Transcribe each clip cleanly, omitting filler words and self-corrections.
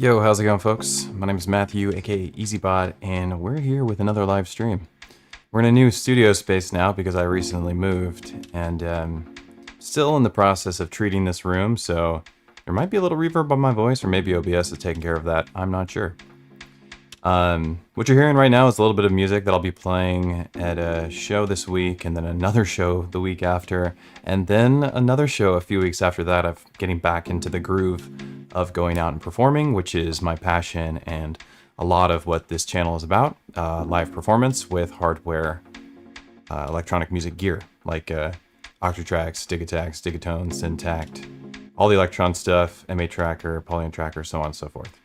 Yo, how's it going, folks? My name is Matthew, aka EZBOT, and we're here with another live stream. We're in a new studio space now because I recently moved, and still in the process of treating this room, so there might be a little reverb on my voice, or maybe OBS is taking care of that. I'm not sure. What you're hearing right now is a little bit of music that I'll be playing at a show this week, and then another show the week after, and then another show a few weeks after that of getting back into the groove of going out and performing, which is my passion and a lot of what this channel is about. Live performance with hardware, electronic music gear, like Octatracks, Digitacks, Digitones, Intact, all the Electron stuff, MA Tracker, Polygon Tracker, so on and so forth.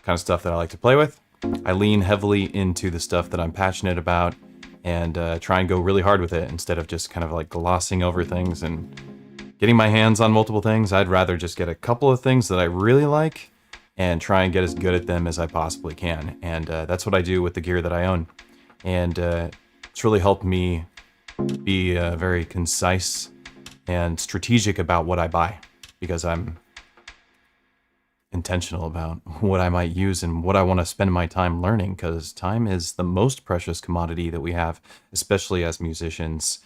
Kind of stuff that I like to play with. I lean heavily into the stuff that I'm passionate about and try and go really hard with it instead of just kind of like glossing over things and getting my hands on multiple things. I'd rather just get a couple of things that I really like and try and get as good at them as I possibly can. And that's what I do with the gear that I own. And it's really helped me be very concise and strategic about what I buy, because I'm intentional about what I might use and what I want to spend my time learning, because time is the most precious commodity that we have, especially as musicians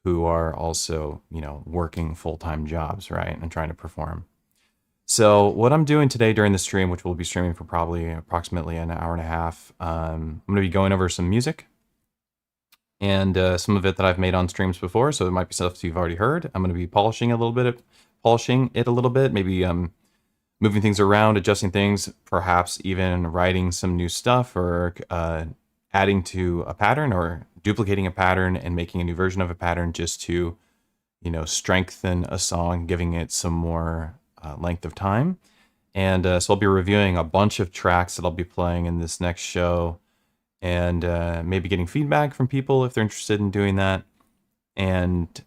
who are also, you know, working full-time jobs, right, and trying to perform. So what I'm doing today during the stream, which we'll be streaming for probably approximately an hour and a half, I'm going to be going over some music and some of it that I've made on streams before, so it might be stuff you've already heard. I'm going to be polishing it a little bit, maybe moving things around, adjusting things, perhaps even writing some new stuff, or adding to a pattern, or duplicating a pattern and making a new version of a pattern just to, you know, strengthen a song, giving it some more length of time. And so I'll be reviewing a bunch of tracks that I'll be playing in this next show, and maybe getting feedback from people if they're interested in doing that. And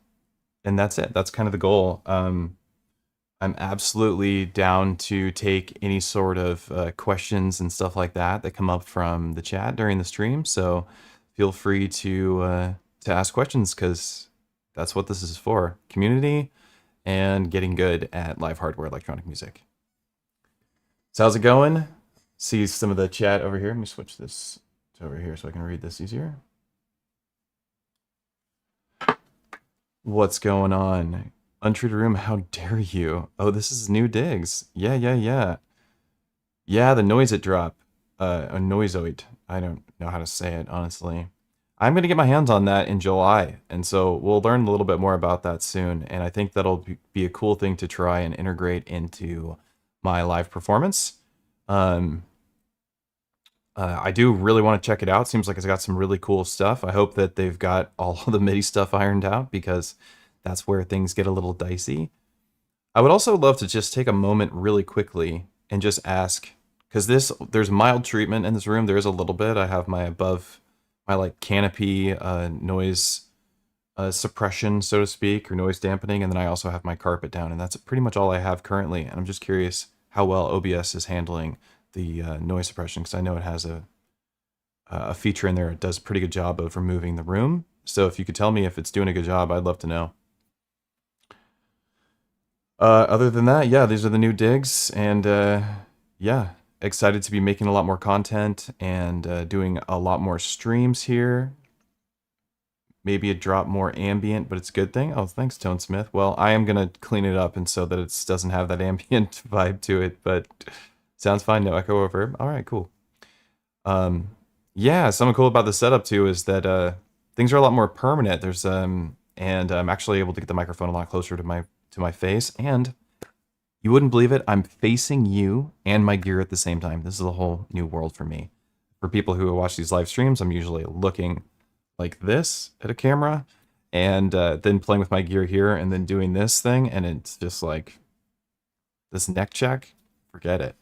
that's it. That's kind of the goal. I'm absolutely down to take any sort of questions and stuff like that come up from the chat during the stream. So feel free to ask questions, because that's what this is for: community and getting good at live hardware electronic music. So how's it going? See some of the chat over here. Let me switch this to over here so I can read this easier. What's going on? Untreated room, how dare you? Oh, this is new digs. Yeah. Yeah, the noise it drop. A noisoid. I don't know how to say it, honestly. I'm going to get my hands on that in July, and so we'll learn a little bit more about that soon, and I think that'll be a cool thing to try and integrate into my live performance. I do really want to check it out. Seems like it's got some really cool stuff. I hope that they've got all of the MIDI stuff ironed out, because that's where things get a little dicey. I would also love to just take a moment really quickly and just ask, because there's mild treatment in this room. There is a little bit. I have my like canopy noise suppression, so to speak, or noise dampening, and then I also have my carpet down, and that's pretty much all I have currently. And I'm just curious how well OBS is handling the noise suppression, because I know it has a feature in there. It does a pretty good job of removing the room. So if you could tell me if it's doing a good job, I'd love to know. Other than that, yeah, these are the new digs, and yeah, excited to be making a lot more content and doing a lot more streams here. Maybe a drop more ambient, but it's a good thing. Oh, thanks, Tone Smith. Well, I am gonna clean it up and so that it doesn't have that ambient vibe to it, but sounds fine. No echo or reverb. All right, cool. Yeah, something cool about the setup too is that things are a lot more permanent. There's and I'm actually able to get the microphone a lot closer to my face, and you wouldn't believe it, I'm facing you and my gear at the same time. This is a whole new world for me. For people who watch these live streams, I'm usually looking like this at a camera, and then playing with my gear here, and then doing this thing, and it's just like this neck check. Forget it.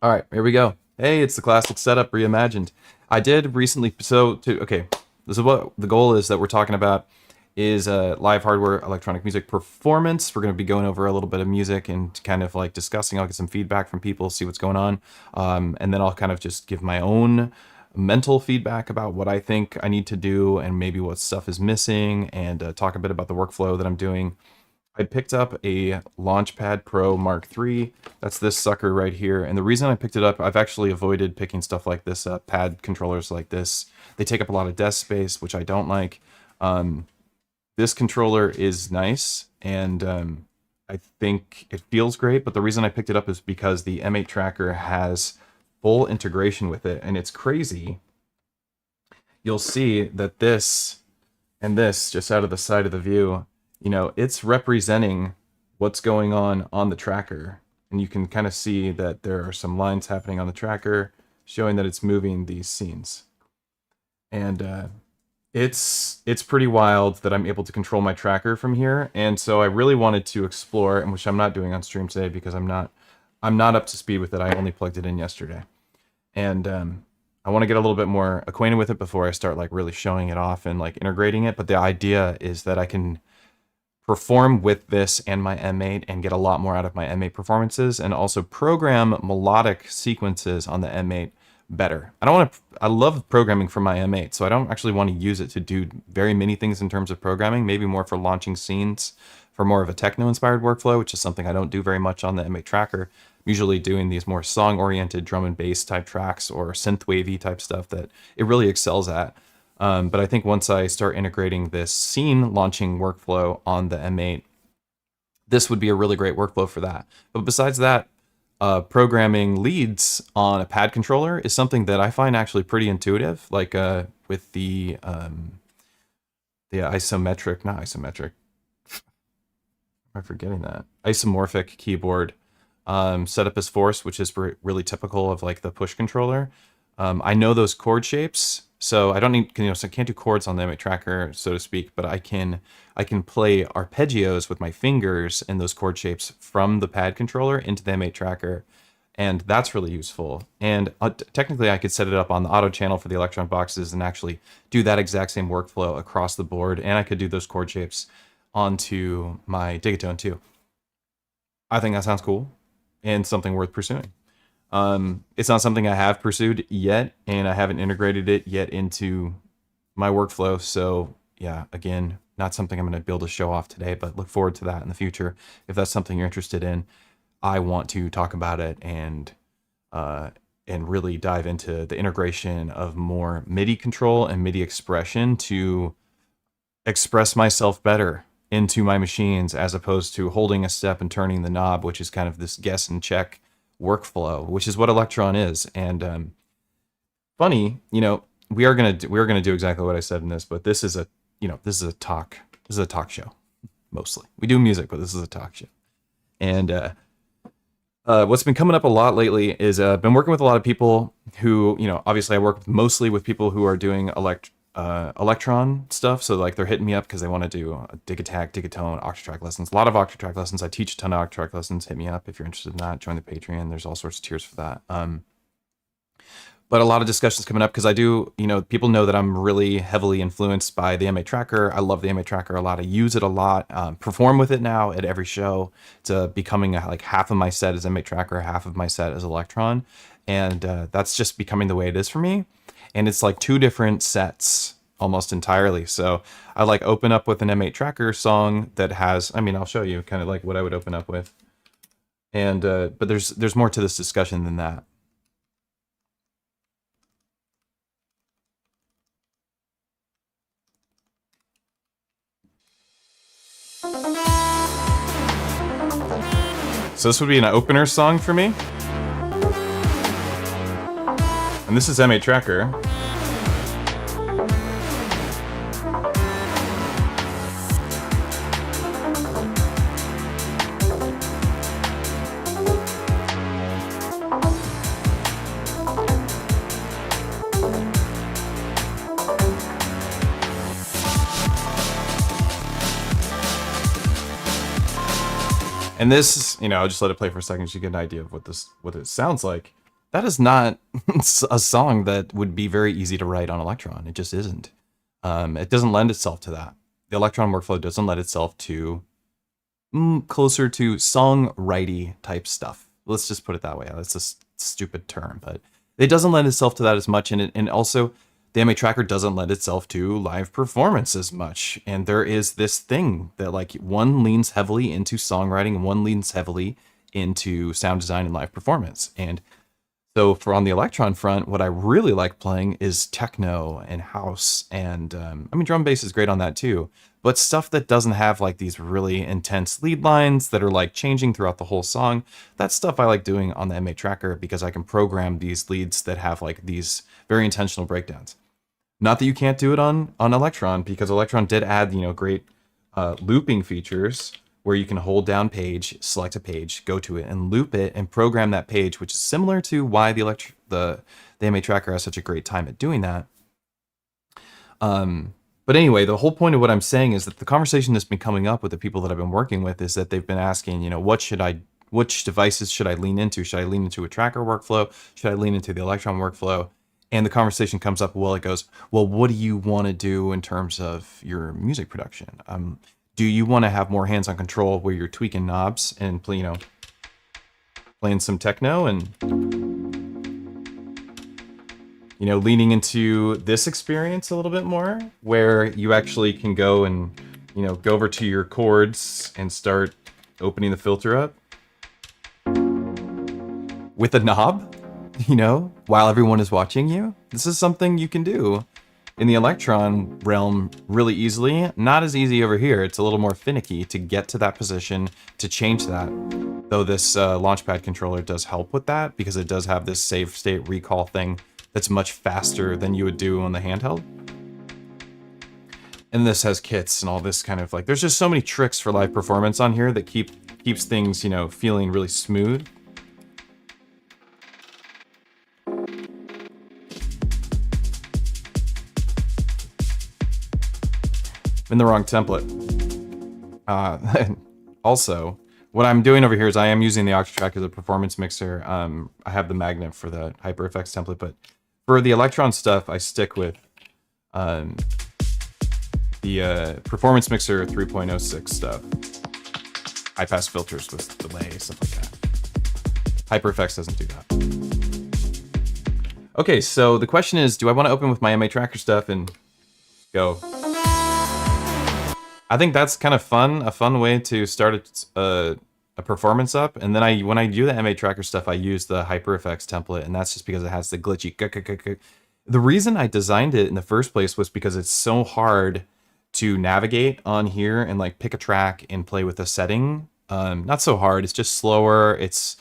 All right, here we go. Hey, it's the classic setup reimagined. I did recently, okay, this is what the goal is that we're talking about, is live hardware electronic music performance. We're going to be going over a little bit of music and kind of like discussing. I'll get some feedback from people, see what's going on, and then I'll kind of just give my own mental feedback about what I think I need to do and maybe what stuff is missing, and talk a bit about the workflow that I'm doing. I picked up a Launchpad Pro Mark III. That's this sucker right here. And the reason I picked it up, I've actually avoided picking stuff like this up, pad controllers like this. They take up a lot of desk space, which I don't like. This controller is nice, and I think it feels great, but the reason I picked it up is because the M8 tracker has full integration with it, and it's crazy. You'll see that this and this, just out of the side of the view, you know, it's representing what's going on the tracker. And you can kind of see that there are some lines happening on the tracker showing that it's moving these scenes. And it's pretty wild that I'm able to control my tracker from here. And so I really wanted to explore, and which I'm not doing on stream today because I'm not up to speed with it. I only plugged it in yesterday. And I want to get a little bit more acquainted with it before I start like really showing it off and like integrating it. But the idea is that I can perform with this and my M8 and get a lot more out of my M8 performances, and also program melodic sequences on the M8 better. I love programming for my M8, so I don't actually want to use it to do very many things in terms of programming, maybe more for launching scenes for more of a techno inspired workflow, which is something I don't do very much on the M8 tracker. I'm usually doing these more song oriented drum and bass type tracks or synth wavy type stuff that it really excels at. But I think once I start integrating this scene launching workflow on the M8, this would be a really great workflow for that. But besides that, programming leads on a pad controller is something that I find actually pretty intuitive. Like with the isometric, not isometric. I'm forgetting that isomorphic keyboard setup as force, which is really typical of like the push controller. I know those chord shapes, so I don't need, so I can't do chords on the M8 tracker, so to speak, but I can play arpeggios with my fingers in those chord shapes from the pad controller into the M8 tracker, and that's really useful. And technically I could set it up on the auto channel for the Electron boxes and actually do that exact same workflow across the board, and I could do those chord shapes onto my Digatone too. I think that sounds cool and something worth pursuing. It's not something I have pursued yet, and I haven't integrated it yet into my workflow. So yeah, again, not something I'm going to be able to show off today, but look forward to that in the future. If that's something you're interested in, I want to talk about it and really dive into the integration of more MIDI control and MIDI expression to express myself better into my machines, as opposed to holding a step and turning the knob, which is kind of this guess and check workflow, which is what Electron is. And funny, we are gonna do exactly what I said in this, but this is a talk show. Mostly we do music, but this is a talk show. And what's been coming up a lot lately is I've been working with a lot of people who, obviously I work mostly with people who are doing Electron stuff. So like they're hitting me up because they want to do a Dig-A-Tack, Digatone, Octatrack lessons. A lot of Octatrack lessons. I teach a ton of Octatrack lessons. Hit me up if you're interested in that. Join the Patreon. There's all sorts of tiers for that. But a lot of discussions coming up because I do, people know that I'm really heavily influenced by the M8 tracker. I love the M8 tracker a lot. I use it a lot. Perform with it now at every show. It's becoming like half of my set is M8 tracker, half of my set is Electron. And that's just becoming the way it is for me. And it's like two different sets almost entirely. So I like open up with an M8 tracker song that has, I'll show you kind of like what I would open up with. And but there's more to this discussion than that. So this would be an opener song for me. And this is M8 tracker. And this, I'll just let it play for a second so you get an idea of what it sounds like. That is not a song that would be very easy to write on Electron. It just isn't. It doesn't lend itself to that. The Electron workflow doesn't lend itself to closer to songwriting type stuff. Let's just put it that way. That's a stupid term, but it doesn't lend itself to that as much. And also, the MA Tracker doesn't lend itself to live performance as much. And there is this thing that like one leans heavily into songwriting and one leans heavily into sound design and live performance. And so for on the Electron front, what I really like playing is techno and house. And I mean, drum bass is great on that too, but stuff that doesn't have like these really intense lead lines that are like changing throughout the whole song. That's stuff I like doing on the MA Tracker because I can program these leads that have like these very intentional breakdowns. Not that you can't do it on Electron, because Electron did add, you know, great looping features where you can hold down page, select a page, go to it, and loop it and program that page, which is similar to why the MA Tracker has such a great time at doing that. But anyway, the whole point of what I'm saying is that the conversation that's been coming up with the people that I've been working with is that they've been asking, you know, which devices should I lean into? Should I lean into a tracker workflow? Should I lean into the Electron workflow? And the conversation comes up, well, it goes, well, what do you want to do in terms of your music production? Do you want to have more hands-on control where you're tweaking knobs and, you know, playing some techno and, you know, leaning into this experience a little bit more where you actually can go and, you know, go over to your chords and start opening the filter up with a knob? You know, while everyone is watching you? This is something you can do in the Electron realm really easily. Not as easy over here. It's a little more finicky to get to that position, to change that. Though this Launchpad controller does help with that because it does have this save state recall thing that's much faster than you would do on the handheld. And this has kits and all this kind of like, there's just so many tricks for live performance on here that keeps things, you know, feeling really smooth. In the wrong template. Also, what I'm doing over here is I am using the Octatrack as a performance mixer. I have the magnet for the HyperFX template, but for the Electron stuff, I stick with the performance mixer 3.06 stuff. High pass filters with delay, stuff like that. HyperFX doesn't do that. Okay, so the question is, do I want to open with my MA Tracker stuff and go? I think that's kind of fun, a fun way to start a performance up. And then when I do the MA Tracker stuff, I use the HyperFX template, and that's just because it has the glitchy. The reason I designed it in the first place was because it's so hard to navigate on here and like pick a track and play with a setting. Not so hard, it's just slower. It's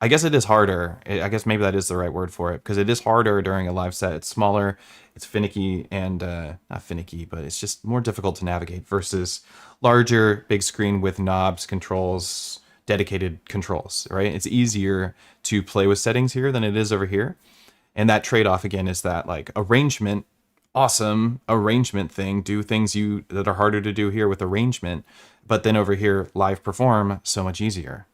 I guess it is harder. I guess maybe that is the right word for it, because it is harder during a live set. It's smaller, it's finicky, and not finicky, but it's just more difficult to navigate versus larger, big screen with knobs, controls, dedicated controls, right? It's easier to play with settings here than it is over here. And that trade-off, again, is that like arrangement, awesome arrangement thing, do things that are harder to do here with arrangement, but then over here, live perform, so much easier.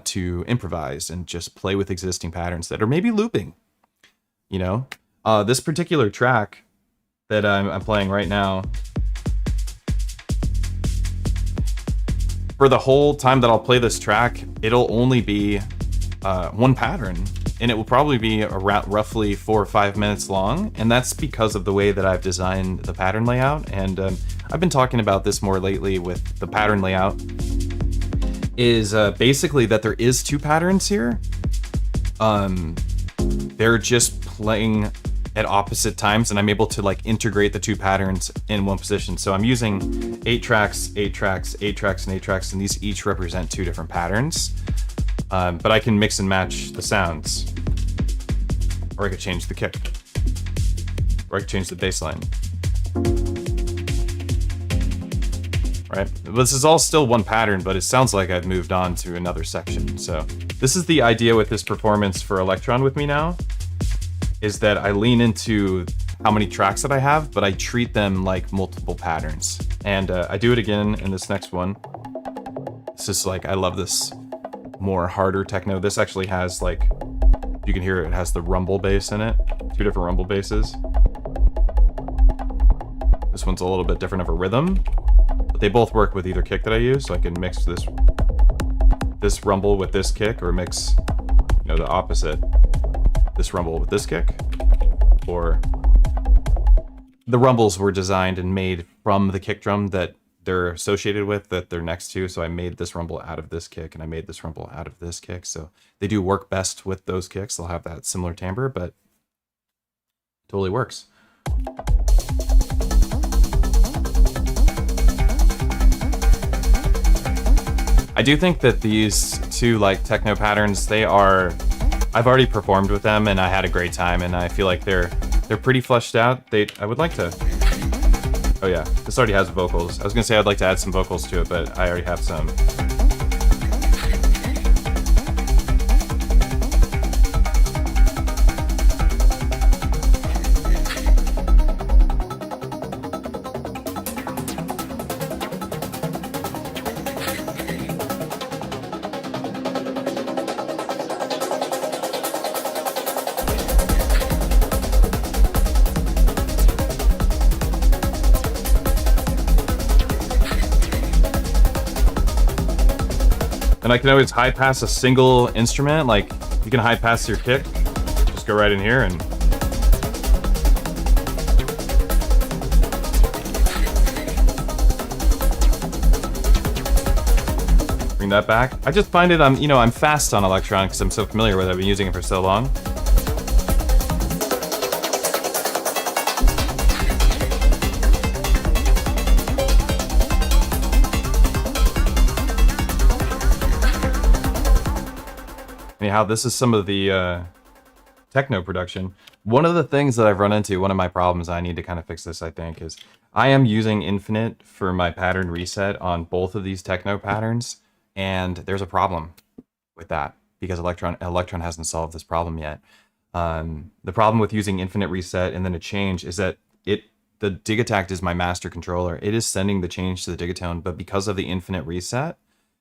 To improvise and just play with existing patterns that are maybe looping, you know? This particular track that I'm playing right now, for the whole time that I'll play this track, it'll only be one pattern, and it will probably be around roughly 4 or 5 minutes long, and that's because of the way that I've designed the pattern layout. And I've been talking about this more lately with the pattern layout. Is basically that there is 2 patterns here. They're just playing at opposite times, and I'm able to like integrate the 2 patterns in one position. So I'm using 8 tracks, 8 tracks, 8 tracks, and 8 tracks, and these each represent 2 different patterns. But I can mix and match the sounds, or I could change the kick, or I could change the bass line. Right? This is all still one pattern, but it sounds like I've moved on to another section. So this is the idea with this performance for Electron with me now, is that I lean into how many tracks that I have, but I treat them like multiple patterns. And I do it again in this next one. This is like, I love this more harder techno. This actually has like, you can hear it has the rumble bass in it, 2 different rumble basses. This one's a little bit different of a rhythm. They both work with either kick that I use, so I can mix this rumble with this kick, or mix, you know, the opposite, this rumble with this kick, for... The rumbles were designed and made from the kick drum that they're associated with, that they're next to. So I made this rumble out of this kick, and I made this rumble out of this kick. So they do work best with those kicks. They'll have that similar timbre, but totally works. I do think that these two like techno patterns, they are... I've already performed with them and I had a great time, and I feel like they're pretty fleshed out. I would like to... Oh yeah, this already has vocals. I was gonna say I'd like to add some vocals to it, but I already have some. And I can always high pass a single instrument. Like, you can high pass your kick. Just go right in here and... bring that back. I just find it, I'm fast on Electron because I'm so familiar with it. I've been using it for so long. Anyhow, this is some of the techno production. One of the things that I've run into, one of my problems, I need to kind of fix this, I think, is I am using infinite for my pattern reset on both of these techno patterns, and there's a problem with that because Electron hasn't solved this problem yet. The problem with using infinite reset and then a change is that the Digitact is my master controller. It is sending the change to the digatone, but because of the infinite reset,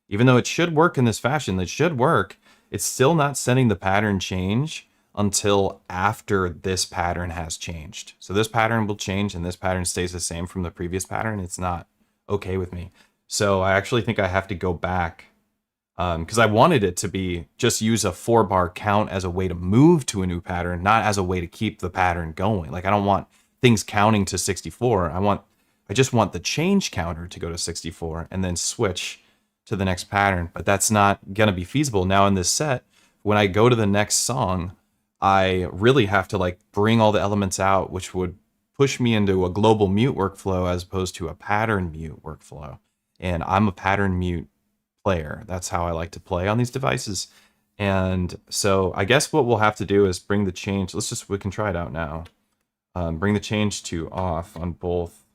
even though it should work in this fashion, it should work, it's still not sending the pattern change until after this pattern has changed. So this pattern will change and this pattern stays the same from the previous pattern. It's not okay with me. So I actually think I have to go back because I wanted it to be just use a 4-bar count as a way to move to a new pattern, not as a way to keep the pattern going. Like, I don't want things counting to 64. I just want the change counter to go to 64 and then switch to the next pattern, but that's not gonna be feasible. Now in this set, when I go to the next song, I really have to like bring all the elements out, which would push me into a global mute workflow as opposed to a pattern mute workflow. And I'm a pattern mute player. That's how I like to play on these devices. And so I guess what we'll have to do is bring the change. We can try it out now. Bring the change to off on both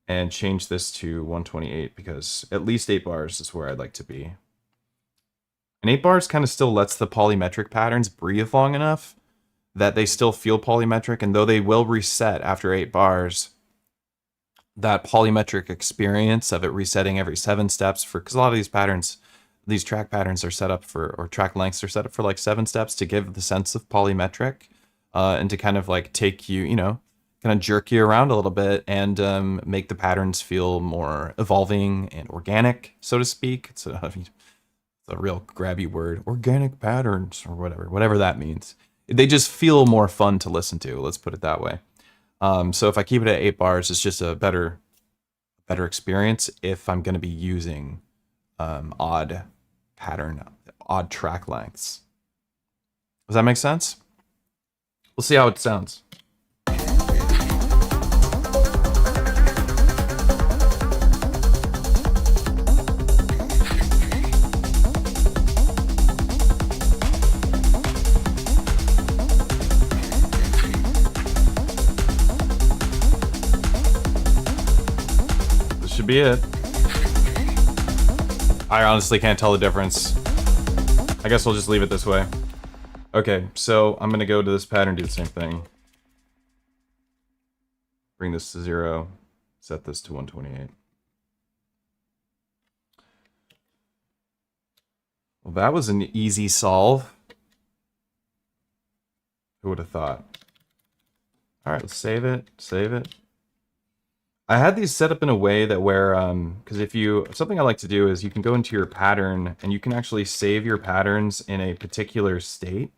and change this to 128 because at least 8 bars is where I'd like to be. And 8 bars kind of still lets the polymetric patterns breathe long enough that they still feel polymetric, and though they will reset after 8 bars, that polymetric experience of it resetting every 7 steps because a lot of these patterns, these track patterns are set up for, or track lengths are set up for like 7 steps to give the sense of polymetric and to kind of like take you, kind of jerk you around a little bit and make the patterns feel more evolving and organic, so to speak. It's a real grabby word, organic patterns or whatever that means. They just feel more fun to listen to, let's put it that way. So if I keep it at 8 bars, it's just a better experience if I'm going to be using odd track lengths. Does that make sense? We'll see how it sounds. Should be it. I honestly can't tell the difference. I guess we'll just leave it this way. Okay, so I'm gonna go to this pattern, do the same thing. Bring this to 0, set this to 128. Well, that was an easy solve. Who would have thought? All right, let's save it, I had these set up in a way that where, because something I like to do is you can go into your pattern and you can actually save your patterns in a particular state.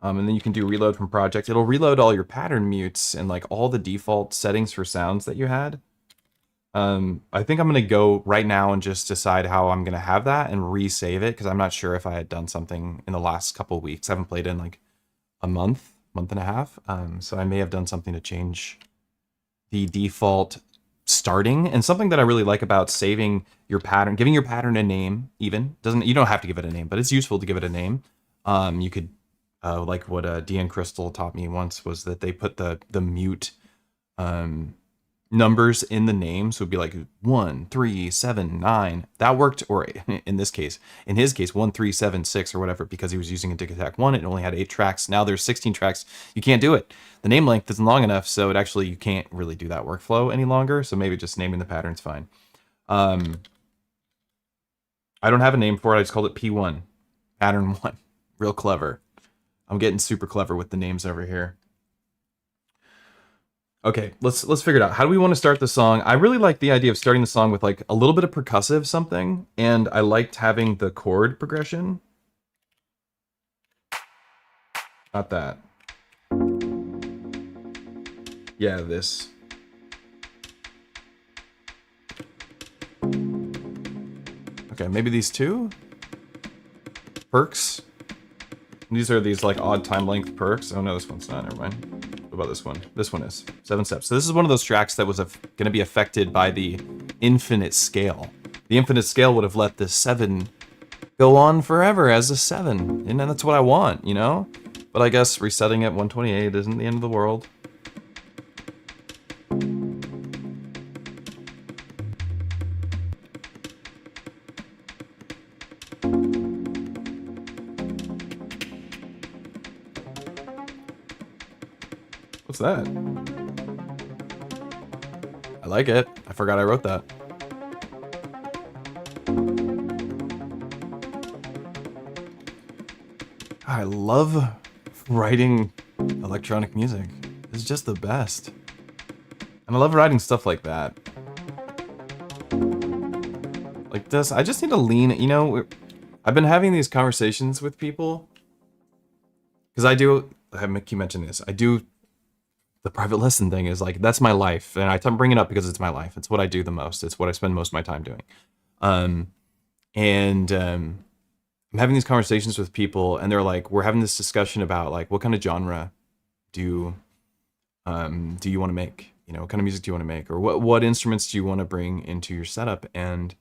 And then you can do reload from project. It'll reload all your pattern mutes and like all the default settings for sounds that you had. I think I'm going to go right now and just decide how I'm going to have that and resave it, because I'm not sure if I had done something in the last couple of weeks. I haven't played in like a month and a half. So I may have done something to change the default starting. And something that I really like about saving your pattern, giving your pattern a name, even doesn't, you don't have to give it a name, but it's useful to give it a name. You could, like what Deanne Crystal taught me once, was that they put the mute numbers in the name, so it'd be like 1 3 7 9. That worked, or in his case 1 3 7 6 or whatever, because he was using a Tic-Tac 1. It only had 8 tracks. Now there's 16 tracks. You can't do it. The name length isn't long enough, so it actually, you can't really do that workflow any longer. So maybe just naming the pattern's fine. I don't have a name for it. I just called it P1, pattern 1. Real clever. I'm getting super clever with the names over here. Okay, let's figure it out. How do we want to start the song? I really like the idea of starting the song with like a little bit of percussive something, and I liked having the chord progression. Not that. Yeah, this. Okay, maybe these two? Perks? These are these like odd time length perks. Oh no, this one's not, never mind. What about this one? This one is 7 steps. So this is one of those tracks that was going to be affected by the infinite scale. The infinite scale would have let the 7 go on forever as a 7, and that's what I want, you know? But I guess resetting at 128 isn't the end of the world. What's that? I like it. I forgot I wrote that. I love writing electronic music. It's just the best. And I love writing stuff like that. Like this. I just need to lean, you know, I've been having these conversations with people. Because I keep mentioning this. I do, the private lesson thing is like, that's my life. And I bring it up because it's my life. It's what I do the most. It's what I spend most of my time doing. I'm having these conversations with people, and they're like, we're having this discussion about like, what kind of genre do you want to make? You know, what kind of music do you want to make? Or what instruments do you want to bring into your setup? And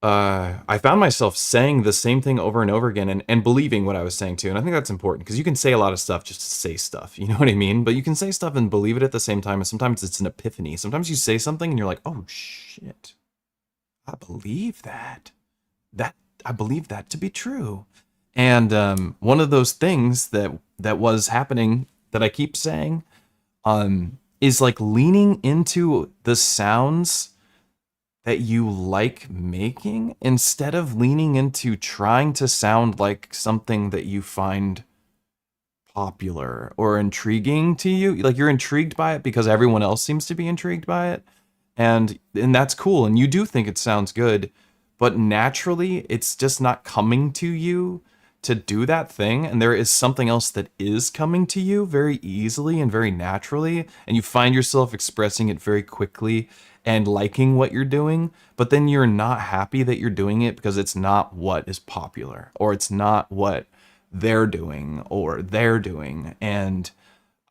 I found myself saying the same thing over and over again, and believing what I was saying too. And I think that's important, because you can say a lot of stuff just to say stuff, you know what I mean? But you can say stuff and believe it at the same time, and sometimes it's an epiphany. Sometimes you say something and you're like, oh shit, I believe that. I believe that to be true. And one of those things that was happening, that I keep saying, is like leaning into the sounds that you like making, instead of leaning into trying to sound like something that you find popular or intriguing to you. Like, you're intrigued by it because everyone else seems to be intrigued by it. And that's cool. And you do think it sounds good, but naturally it's just not coming to you to do that thing. And there is something else that is coming to you very easily and very naturally. And you find yourself expressing it very quickly and liking what you're doing, but then you're not happy that you're doing it because it's not what is popular, or it's not what they're doing, and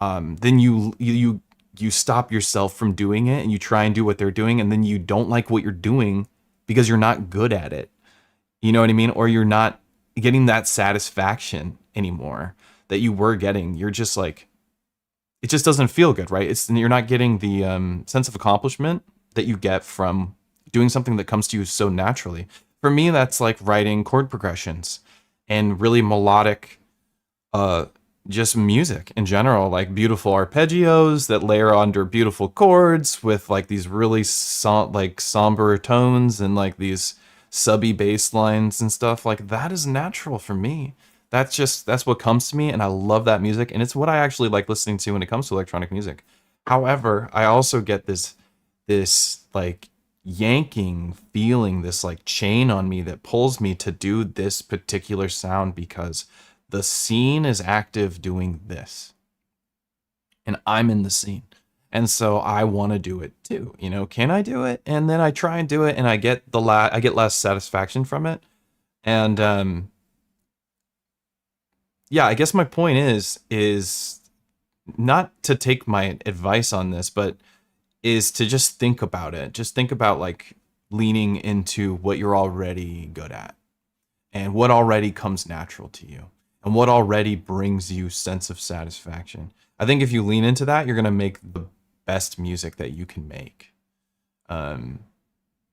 then you stop yourself from doing it, and you try and do what they're doing, and then you don't like what you're doing because you're not good at it. You know what I mean? Or you're not getting that satisfaction anymore that you were getting. You're just like, it just doesn't feel good, right? You're not getting the sense of accomplishment that you get from doing something that comes to you so naturally. For me, that's like writing chord progressions and really melodic, just music in general, like beautiful arpeggios that layer under beautiful chords with like these really somber tones and like these subby bass lines and stuff. Like, that is natural for me. That's what comes to me, and I love that music, and it's what I actually like listening to when it comes to electronic music. However, I also get this like yanking feeling, this like chain on me that pulls me to do this particular sound, because the scene is active doing this, and I'm in the scene. And so I want to do it too. You know, can I do it? And then I try and do it, and I get I get less satisfaction from it. And yeah, I guess my point is not to take my advice on this, but is to just think about it. Just think about like leaning into what you're already good at and what already comes natural to you and what already brings you sense of satisfaction. I think if you lean into that, you're going to make the best music that you can make. You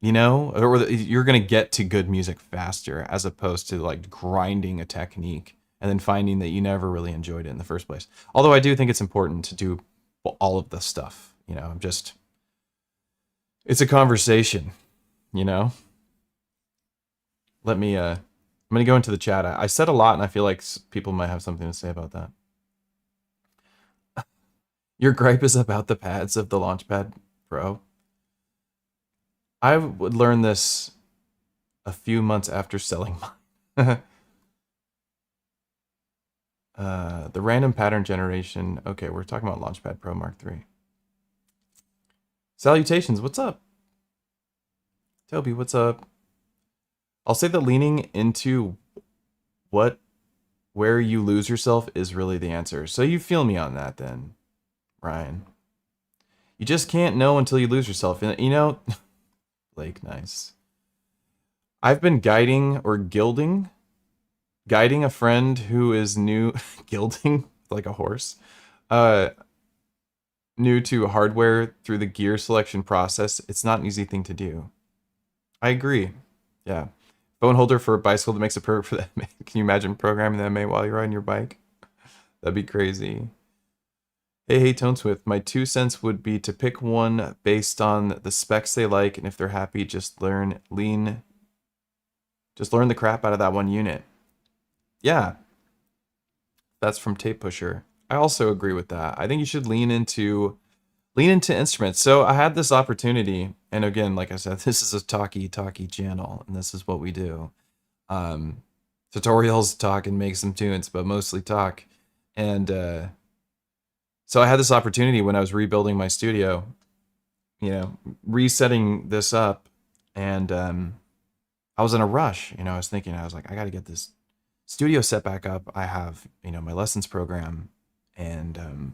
know, or you're going to get to good music faster as opposed to like grinding a technique and then finding that you never really enjoyed it in the first place. Although I do think it's important to do all of the stuff, you know, it's a conversation, you know. I'm going to go into the chat. I said a lot and I feel like people might have something to say about that. Your gripe is about the pads of the Launchpad Pro. I would learn this a few months after selling mine. The random pattern generation. Okay, we're talking about Launchpad Pro Mark III. Salutations, what's up? Toby, what's up? I'll say that leaning into where you lose yourself is really the answer. So you feel me on that then, Ryan. You just can't know until you lose yourself. You know, Blake, nice. I've been guiding a friend who is new, gilding like a horse, new to hardware through the gear selection process. It's not an easy thing to do. I agree. Yeah. Phone holder for a bicycle that makes it perfect for that. Can you imagine programming that mate while you're riding your bike? That'd be crazy. Hey, Tone Swift. My 2 cents would be to pick one based on the specs they like, and if they're happy, just learn the crap out of that one unit. Yeah. That's from Tape Pusher. I also agree with that. I think you should lean into instruments. So I had this opportunity, and again, like I said, this is a talky channel, and this is what we do. Tutorials, talk, and make some tunes, but mostly talk. And so I had this opportunity when I was rebuilding my studio, you know, resetting this up, and I was in a rush. You know, I was like, I got to get this studio set back up. I have, you know, my lessons program, and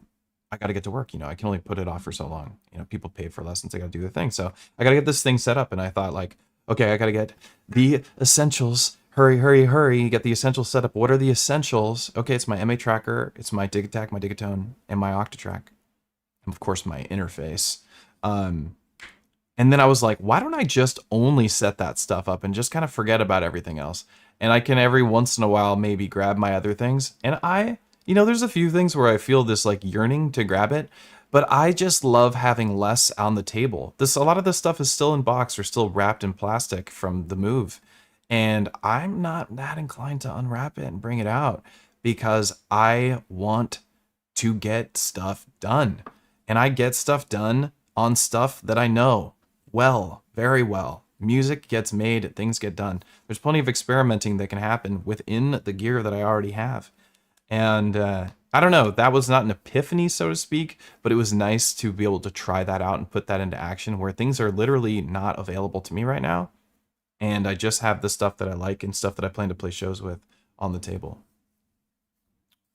I got to get to work. You know, I can only put it off for so long. You know, people pay for lessons. They got to do their thing. So I got to get this thing set up. And I thought like, okay, I got to get the essentials. Hurry. Get the essentials set up. What are the essentials? Okay, it's my MA tracker. It's my Digitac, my Digatone, and my Octatrack. And of course, my interface. And then I was like, why don't I just only set that stuff up and just kind of forget about everything else? And I can every once in a while maybe grab my other things. And you know, there's a few things where I feel this like yearning to grab it, but I just love having less on the table. A lot of this stuff is still in box or still wrapped in plastic from the move. And I'm not that inclined to unwrap it and bring it out because I want to get stuff done. And I get stuff done on stuff that I know well, very well. Music gets made, things get done. There's plenty of experimenting that can happen within the gear that I already have. And I don't know, that was not an epiphany, so to speak, but it was nice to be able to try that out and put that into action where things are literally not available to me right now. And I just have the stuff that I like and stuff that I plan to play shows with on the table.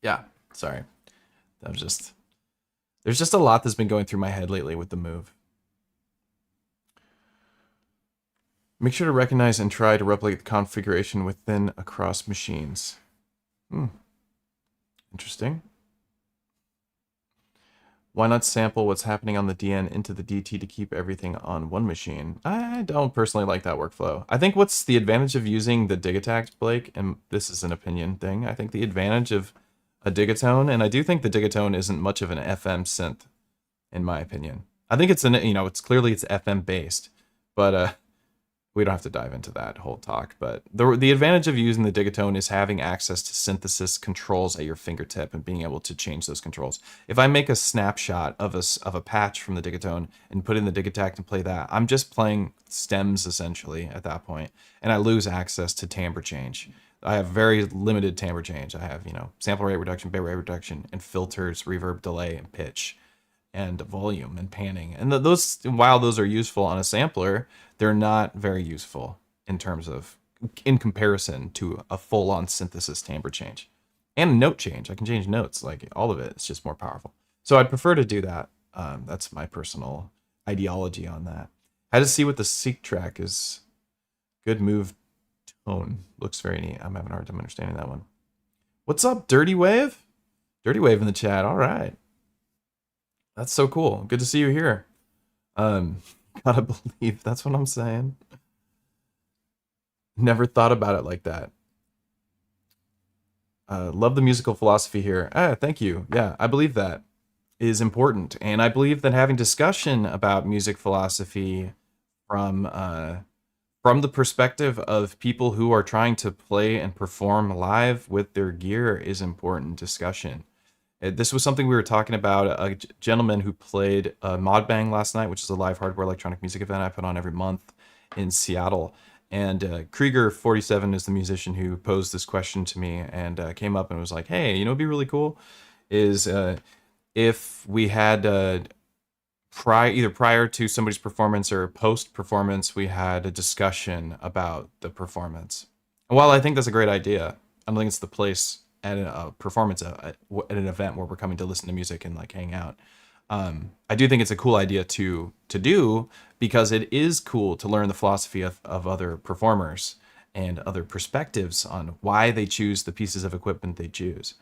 Yeah, sorry. There's just a lot that's been going through my head lately with the move. Make sure to recognize and try to replicate the configuration within across machines. Interesting. Why not sample what's happening on the DN into the DT to keep everything on one machine? I don't personally like that workflow. I think what's the advantage of using the Digitac, Blake, and this is an opinion thing, I think the advantage of a Digatone, and I do think the Digatone isn't much of an FM synth, in my opinion. I think it's it's clearly it's FM based, but we don't have to dive into that whole talk, but the advantage of using the Digatone is having access to synthesis controls at your fingertip and being able to change those controls. If I make a snapshot of a patch from the Digatone and put in the Digitac and play that, I'm just playing stems essentially at that point, and I lose access to timbre change. I have very limited timbre change. I have, sample rate reduction, bit rate reduction, and filters, reverb, delay, and pitch, and volume and panning. And those, while those are useful on a sampler, they're not very useful in comparison to a full-on synthesis timbre change and note change. I can change notes, like all of it. It's just more powerful. So I'd prefer to do that. That's my personal ideology on that. How to see what the Octatrack is. Good move tone. Looks very neat. I'm having a hard time understanding that one. What's up, Dirty Wave? Dirty Wave in the chat. All right. That's so cool. Good to see you here. Gotta believe. That's what I'm saying. Never thought about it like that. Love the musical philosophy here. Thank you. Yeah, I believe that is important. And I believe that having discussion about music philosophy from the perspective of people who are trying to play and perform live with their gear is important discussion. This was something we were talking about. A gentleman who played Modbang last night, which is a live hardware electronic music event I put on every month in Seattle. And Krieger47 is the musician who posed this question to me and came up and was like, hey, it'd be really cool is if we had either prior to somebody's performance or post-performance, we had a discussion about the performance. And while I think that's a great idea, I don't think it's the place at a performance at an event where we're coming to listen to music and like hang out. I do think it's a cool idea to do because it is cool to learn the philosophy of other performers and other perspectives on why they choose the pieces of equipment they choose.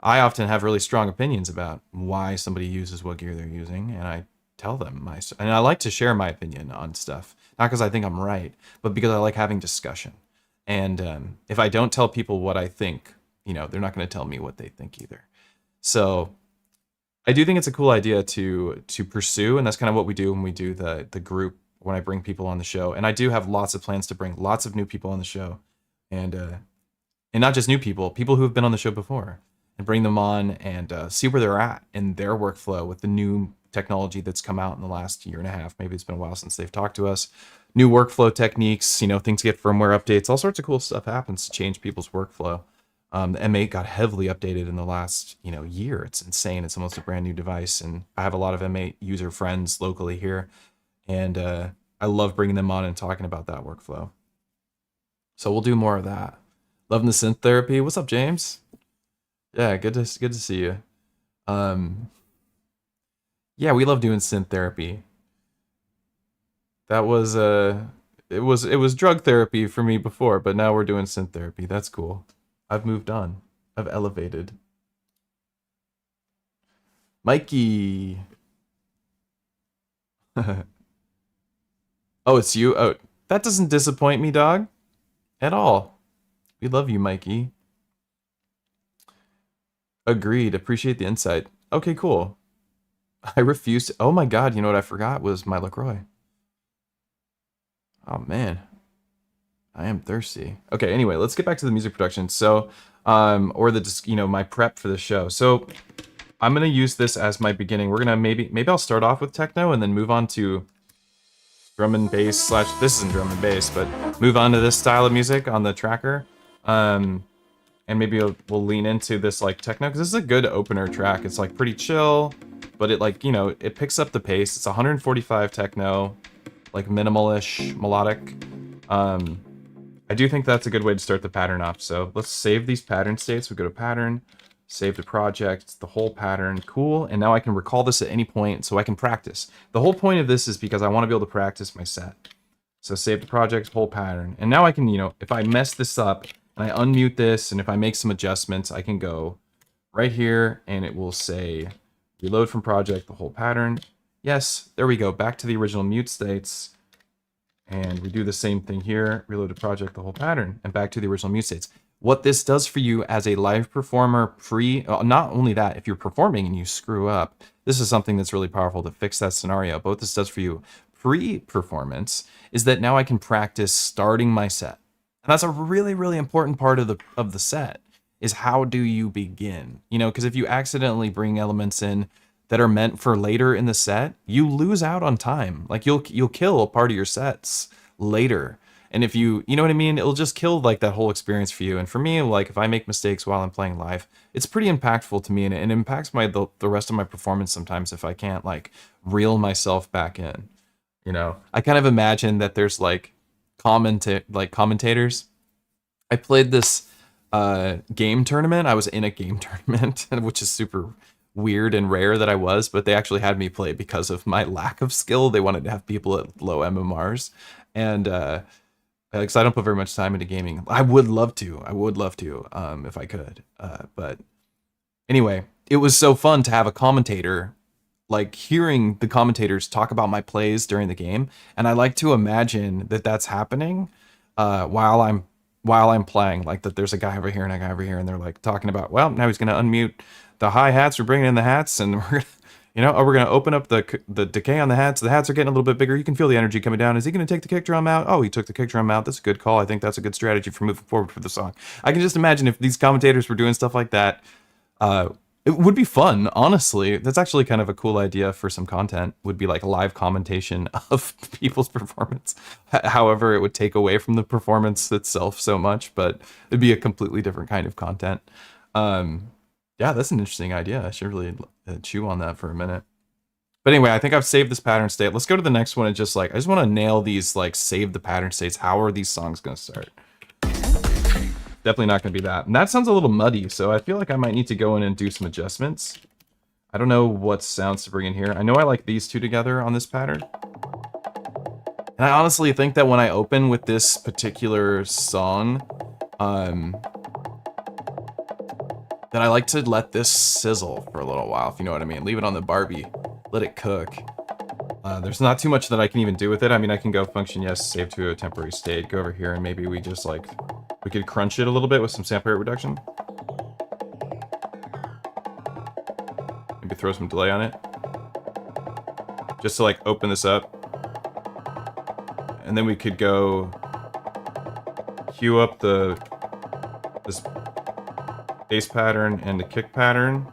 I often have really strong opinions about why somebody uses what gear they're using, and I tell them and I like to share my opinion on stuff, not because I think I'm right, but because I like having discussion. And if I don't tell people what I think, they're not going to tell me what they think either. So I do think it's a cool idea to pursue, and that's kind of what we do when we do the group, when I bring people on the show. And I do have lots of plans to bring lots of new people on the show, and not just new people who have been on the show before, and bring them on and see where they're at in their workflow with the new technology that's come out in the last year and a half. Maybe it's been a while since they've talked to us. New workflow techniques, things get firmware updates, all sorts of cool stuff happens to change people's workflow. The M8 got heavily updated in the last year. It's insane. It's almost a brand new device, and I have a lot of M8 user friends locally here, and I love bringing them on and talking about that workflow. So we'll do more of that. Loving the synth therapy. What's up, James? Yeah, good to see you. Yeah, we love doing synth therapy. That was it was drug therapy for me before, but now we're doing synth therapy. That's cool. I've moved on. I've elevated. Mikey. Oh, it's you? Oh, that doesn't disappoint me, dog. At all. We love you, Mikey. Agreed. Appreciate the insight. Okay, cool. I refuse to... Oh my god, you know what I forgot was my LaCroix. Oh, man. I am thirsty. Okay, anyway, let's get back to the music production. So, or my prep for the show. So, I'm gonna use this as my beginning. We're gonna maybe I'll start off with techno and then move on to drum and bass / this isn't drum and bass, but move on to this style of music on the tracker. And maybe we'll lean into this like techno because this is a good opener track. It's like pretty chill, but it it picks up the pace. It's 145 techno, like minimalish melodic. I do think that's a good way to start the pattern off. So let's save these pattern states. We go to pattern, save the project, the whole pattern, cool. And now I can recall this at any point so I can practice. The whole point of this is because I want to be able to practice my set. So save the project, whole pattern. And now I can, if I mess this up and I unmute this and if I make some adjustments, I can go right here and it will say reload from project, the whole pattern. Yes, there we go. Back to the original mute states. And we do the same thing here, reload the project, the whole pattern, and back to the original mute states. What this does for you as a live performer not only that, if you're performing and you screw up, this is something that's really powerful to fix that scenario. But what this does for you pre-performance is that now I can practice starting my set. And that's a really, really important part of the set, is how do you begin? Because if you accidentally bring elements in that are meant for later in the set, you lose out on time. Like you'll kill a part of your sets later. And if you know what I mean, it'll just kill like that whole experience for you. And for me, like if I make mistakes while I'm playing live, it's pretty impactful to me, and it impacts the rest of my performance sometimes if I can't like reel myself back in. You know, I kind of imagine that there's like commentators. I played this game tournament. I was in a game tournament, which is super weird and rare that I was, but they actually had me play because of my lack of skill. They wanted to have people at low MMRs, and because I don't put very much time into gaming. I would love to if I could, but anyway, it was so fun to have a commentator, like hearing the commentators talk about my plays during the game, and I like to imagine that that's happening while I'm playing, like that there's a guy over here and a guy over here, and they're like talking about, well, now he's going to unmute the hi-hats, we're bringing in the hats, and we're we're going to open up the decay on the hats. The hats are getting a little bit bigger. You can feel the energy coming down. Is he going to take the kick drum out? Oh, he took the kick drum out. That's a good call. I think that's a good strategy for moving forward for the song. I can just imagine if these commentators were doing stuff like that. It would be fun, honestly. That's actually kind of a cool idea for some content, would be like live commentation of people's performance. However, it would take away from the performance itself so much, but it'd be a completely different kind of content. Yeah, that's an interesting idea. I should really chew on that for a minute. But anyway, I think I've saved this pattern state. Let's go to the next one and just like, I just want to nail these, like save the pattern states. How are these songs going to start? Definitely not going to be that. And that sounds a little muddy, so I feel like I might need to go in and do some adjustments. I don't know what sounds to bring in here. I know I like these two together on this pattern. And I honestly think that when I open with this particular song, that I like to let this sizzle for a little while, if you know what I mean. Leave it on the Barbie, let it cook. There's not too much that I can even do with it. I mean, I can go function yes, save to a temporary state, go over here, and maybe we just like, we could crunch it a little bit with some sample rate reduction. Maybe throw some delay on it. Just to like open this up. And then we could go cue up this bass pattern and the kick pattern.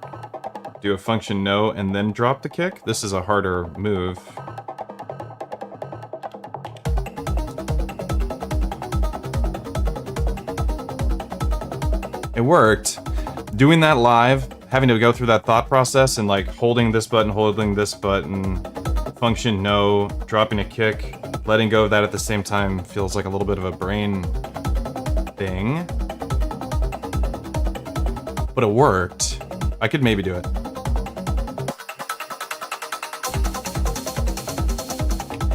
Do a function no, and then drop the kick. This is a harder move. It worked. Doing that live, having to go through that thought process and like holding this button, function no, dropping a kick, letting go of that at the same time feels like a little bit of a brain thing. But it worked. I could maybe do it.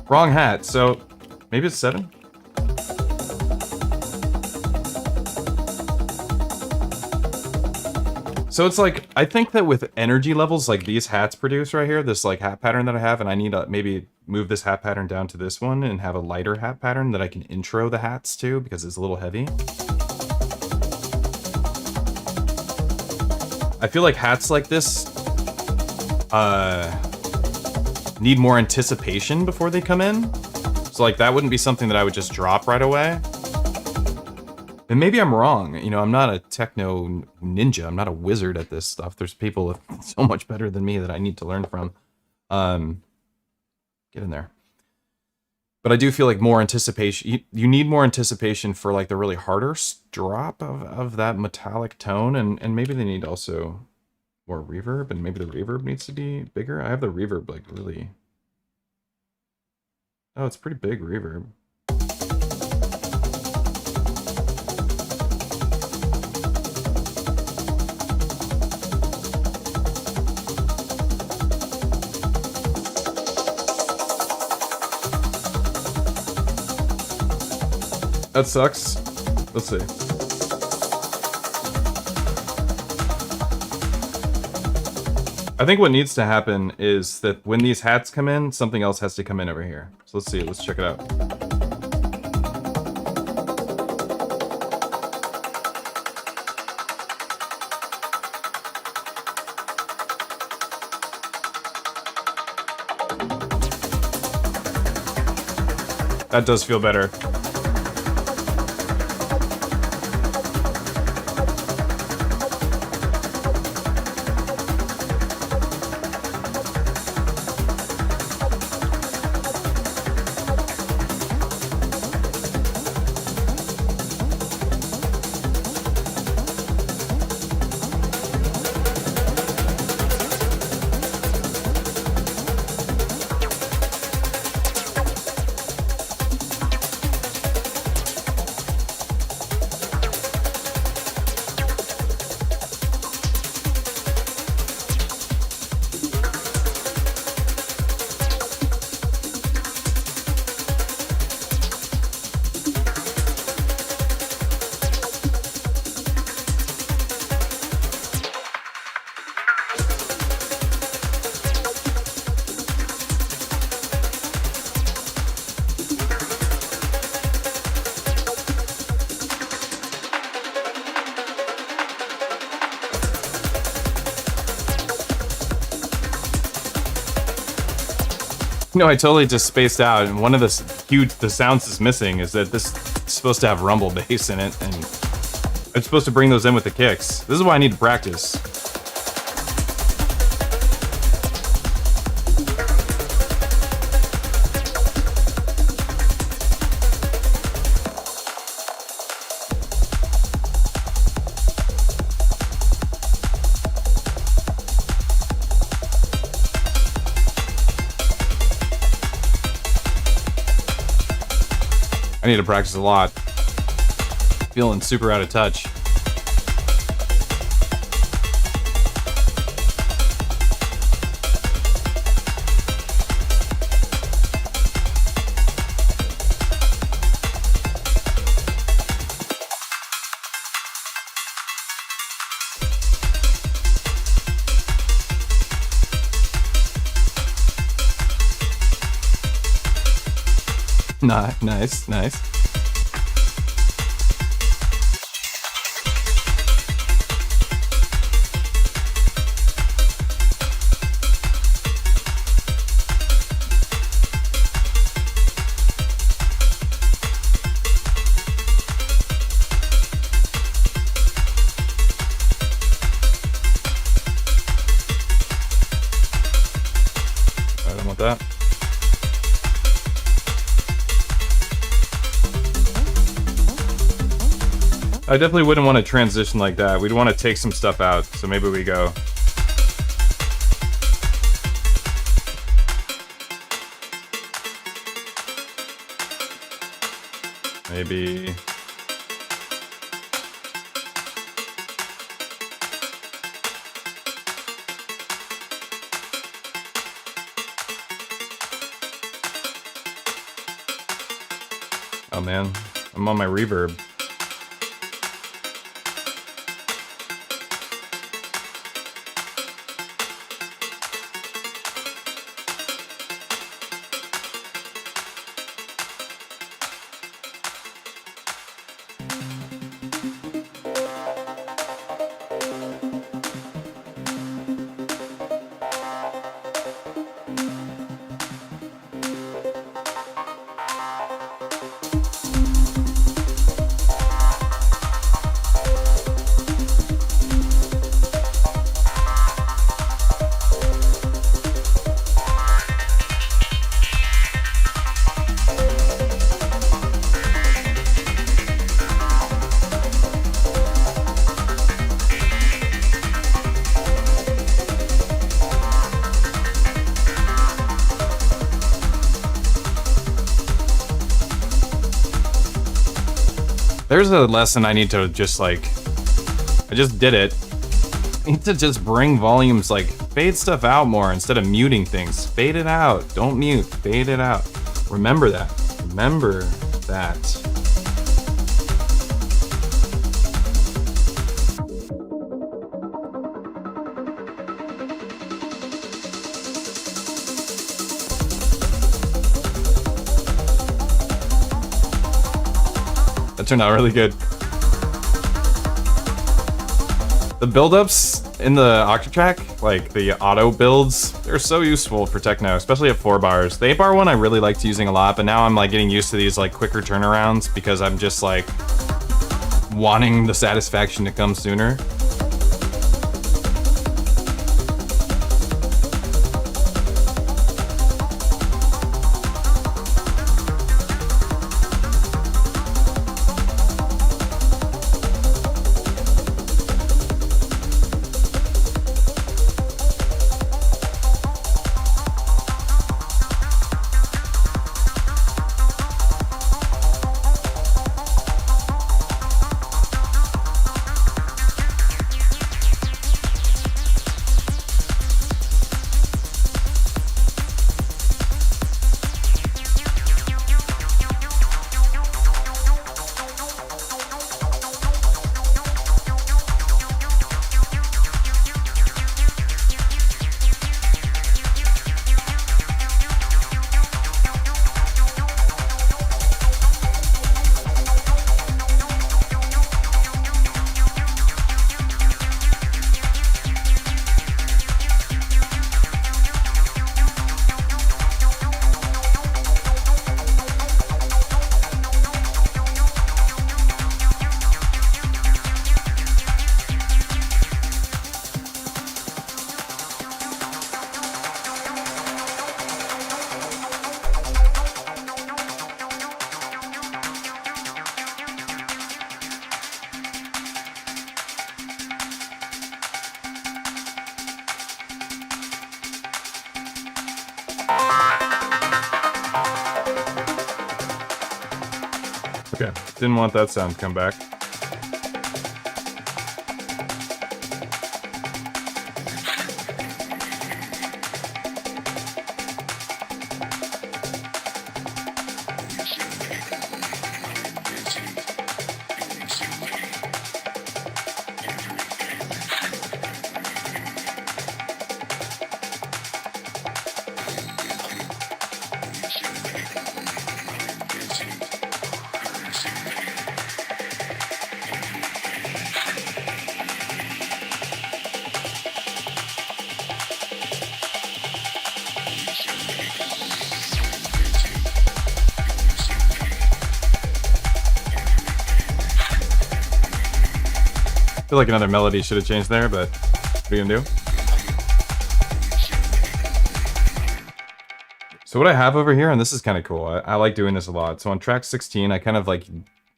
Wrong hat, so maybe it's 7? So it's like, I think that with energy levels like these hats produce right here, this like hat pattern that I have, and I need to maybe move this hat pattern down to this one and have a lighter hat pattern that I can intro the hats to because it's a little heavy. I feel like hats like this need more anticipation before they come in. So like that wouldn't be something that I would just drop right away. And maybe I'm wrong. You know, I'm not a techno ninja. I'm not a wizard at this stuff. There's people so much better than me that I need to learn from. Get in there. But I do feel like more anticipation. You need more anticipation for like the really harder drop of that metallic tone. And maybe they need also more reverb. And maybe the reverb needs to be bigger. I have the reverb like really... Oh, it's pretty big reverb. That sucks. Let's see. I think what needs to happen is that when these hats come in, something else has to come in over here. So let's see, let's check it out. That does feel better. No, I totally just spaced out, and one of the sounds that's missing is that this is supposed to have rumble bass in it, and I'm supposed to bring those in with the kicks. This is why I need to practice. I need to practice a lot. Feeling super out of touch. Nice, nice. I don't want that. I definitely wouldn't want to transition like that. We'd want to take some stuff out, so maybe we go. Maybe... Oh man, I'm on my reverb. There's a lesson I need to just like, I just did it. I need to just bring volumes, like fade stuff out more instead of muting things. Fade it out, don't mute, fade it out. Remember that, remember that. That turned out really good. The buildups in the Octatrack, like the auto builds, they're so useful for techno, especially at 4 bars. The 8 bar one I really liked using a lot, but now I'm like getting used to these like quicker turnarounds because I'm just like wanting the satisfaction to come sooner. Okay, didn't want that sound to come back. I feel like another melody should have changed there, but what are you gonna do? So what I have over here, and this is kind of cool, I like doing this a lot. So on track 16, I kind of like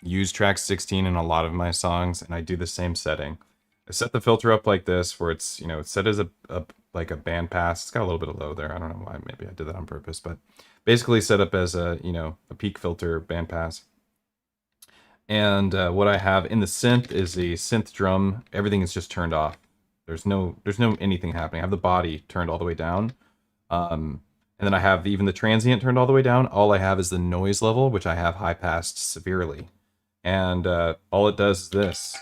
use track 16 in a lot of my songs, and I do the same setting. I set the filter up like this, where it's, you know, it's set as a like a bandpass. It's got a little bit of low there. I don't know why. Maybe I did that on purpose, but basically set up as a, you know, a peak filter bandpass. And what I have in the synth is the synth drum. Everything is just turned off. There's no anything happening. I have the body turned all the way down. And then I have even the transient turned all the way down. All I have is the noise level, which I have high passed severely. And all it does is this.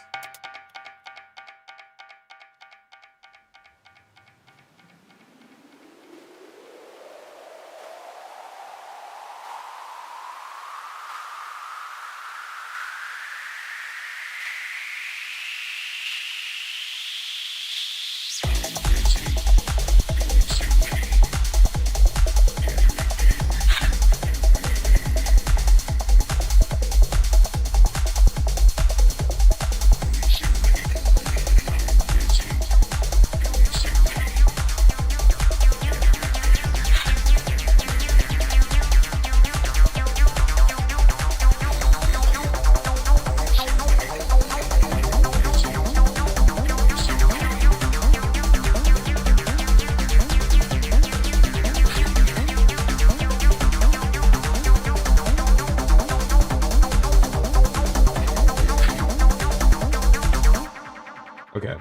Okay.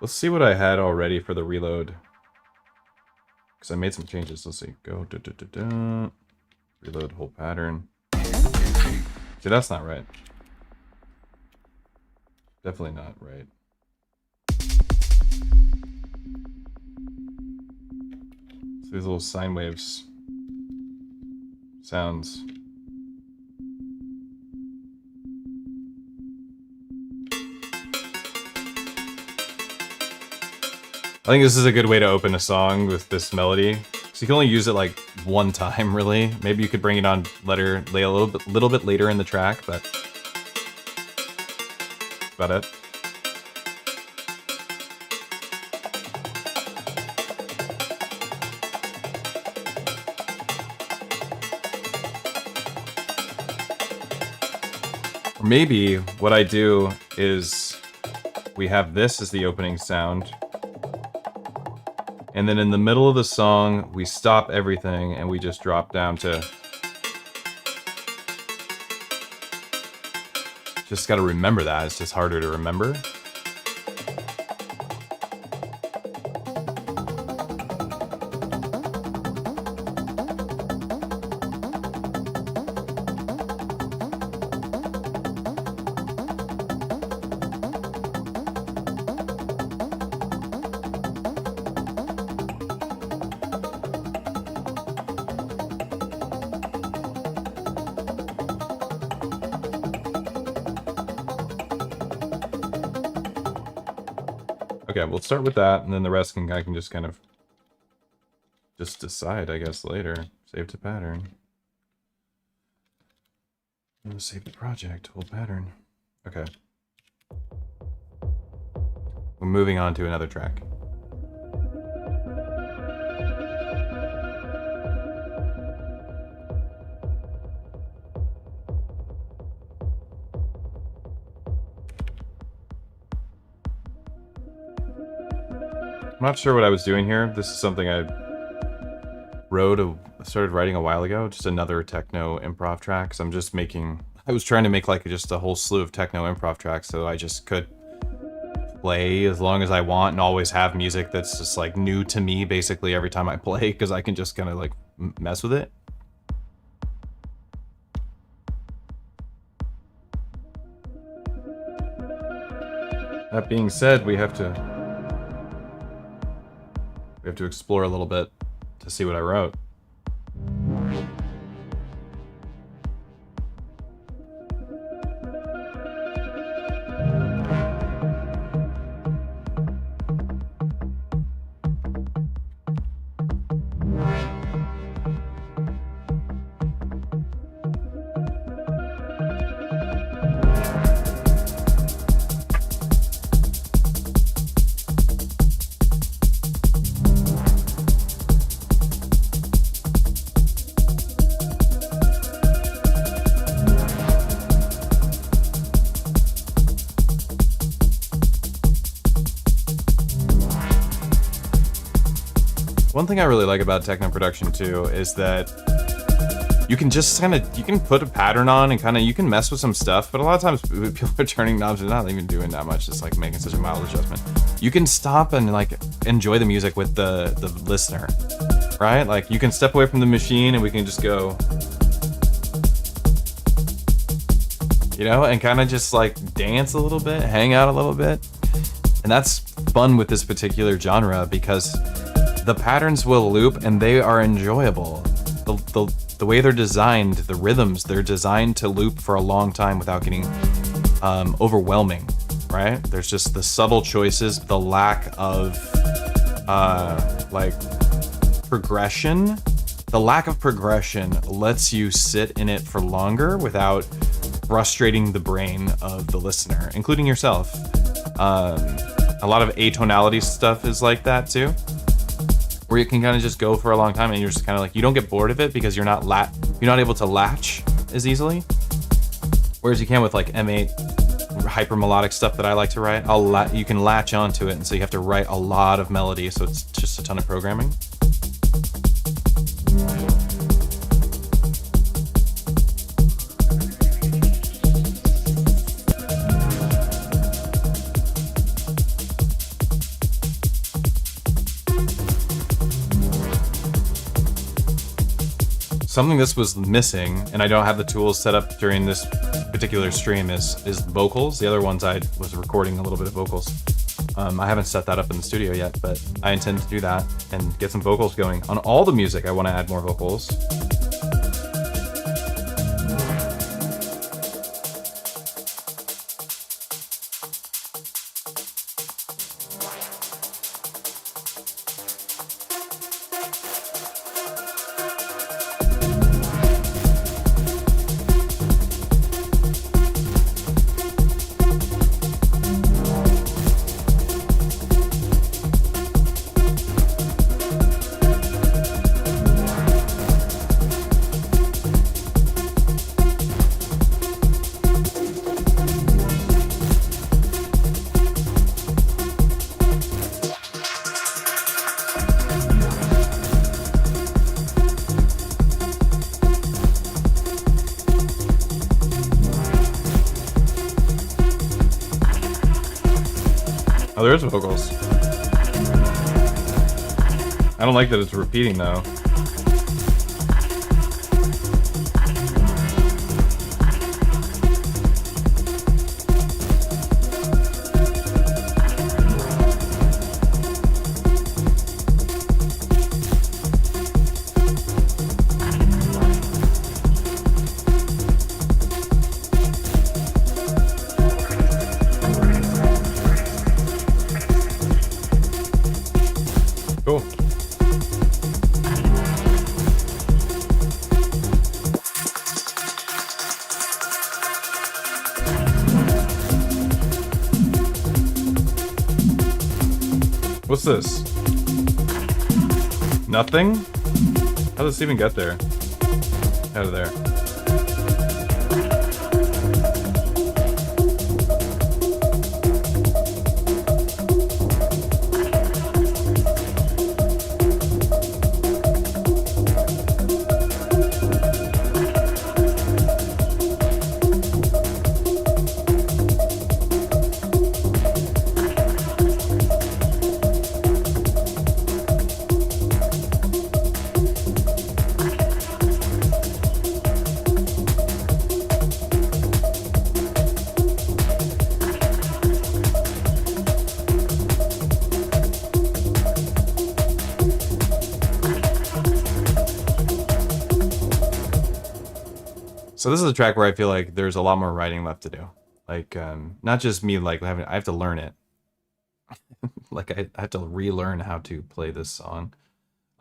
Let's see what I had already for the reload. Because I made some changes. Let's see. Go. Reload whole pattern. See, that's not right. Definitely not right. So these little sine waves. Sounds. I think this is a good way to open a song with this melody. So you can only use it like one time, really. Maybe you could bring it on later, a little bit later in the track, but that's about it. Or maybe what I do is we have this as the opening sound. And then in the middle of the song, we stop everything and we just drop down to... Just gotta remember that, it's just harder to remember. Okay, we'll start with that, and then the rest I can just kind of just decide, I guess, later. Save to pattern. I'm gonna save the project, whole pattern. Okay. We're moving on to another track. I'm not sure what I was doing here. This is something I started writing a while ago, just another techno improv track. So I was trying to make like just a whole slew of techno improv tracks so I just could play as long as I want and always have music that's just like new to me basically every time I play, because I can just kind of like mess with it. That being said, we have to explore a little bit to see what I wrote. One thing I really like about techno production too is that you can just you can put a pattern on and you can mess with some stuff, but a lot of times people are turning knobs and not even doing that much, just like making such a mild adjustment. You can stop and like enjoy the music with the listener, right? Like you can step away from the machine and we can just go, you know, and kind of just like dance a little bit, hang out a little bit. And that's fun with this particular genre because the patterns will loop and they are enjoyable. The way they're designed, the rhythms, they're designed to loop for a long time without getting overwhelming, right? There's just the subtle choices, the lack of like progression. The lack of progression lets you sit in it for longer without frustrating the brain of the listener, including yourself. A lot of atonality stuff is like that too, where you can kind of just go for a long time and you're just kind of like, you don't get bored of it because you're not able to latch as easily. Whereas you can with like M8 hyper melodic stuff that I like to write, you can latch onto it, and so you have to write a lot of melody, so it's just a ton of programming. Something this was missing, and I don't have the tools set up during this particular stream, is vocals. The other ones I was recording a little bit of vocals. I haven't set that up in the studio yet, but I intend to do that and get some vocals going. On all the music, I want to add more vocals. Oh, there's vocals. I don't like that it's repeating though. Cool. What's this? Nothing? How does this even get there? Out of there. So this is a track where I feel like there's a lot more writing left to do. Like, not just me, like, I have to learn it. Like, I have to relearn how to play this song.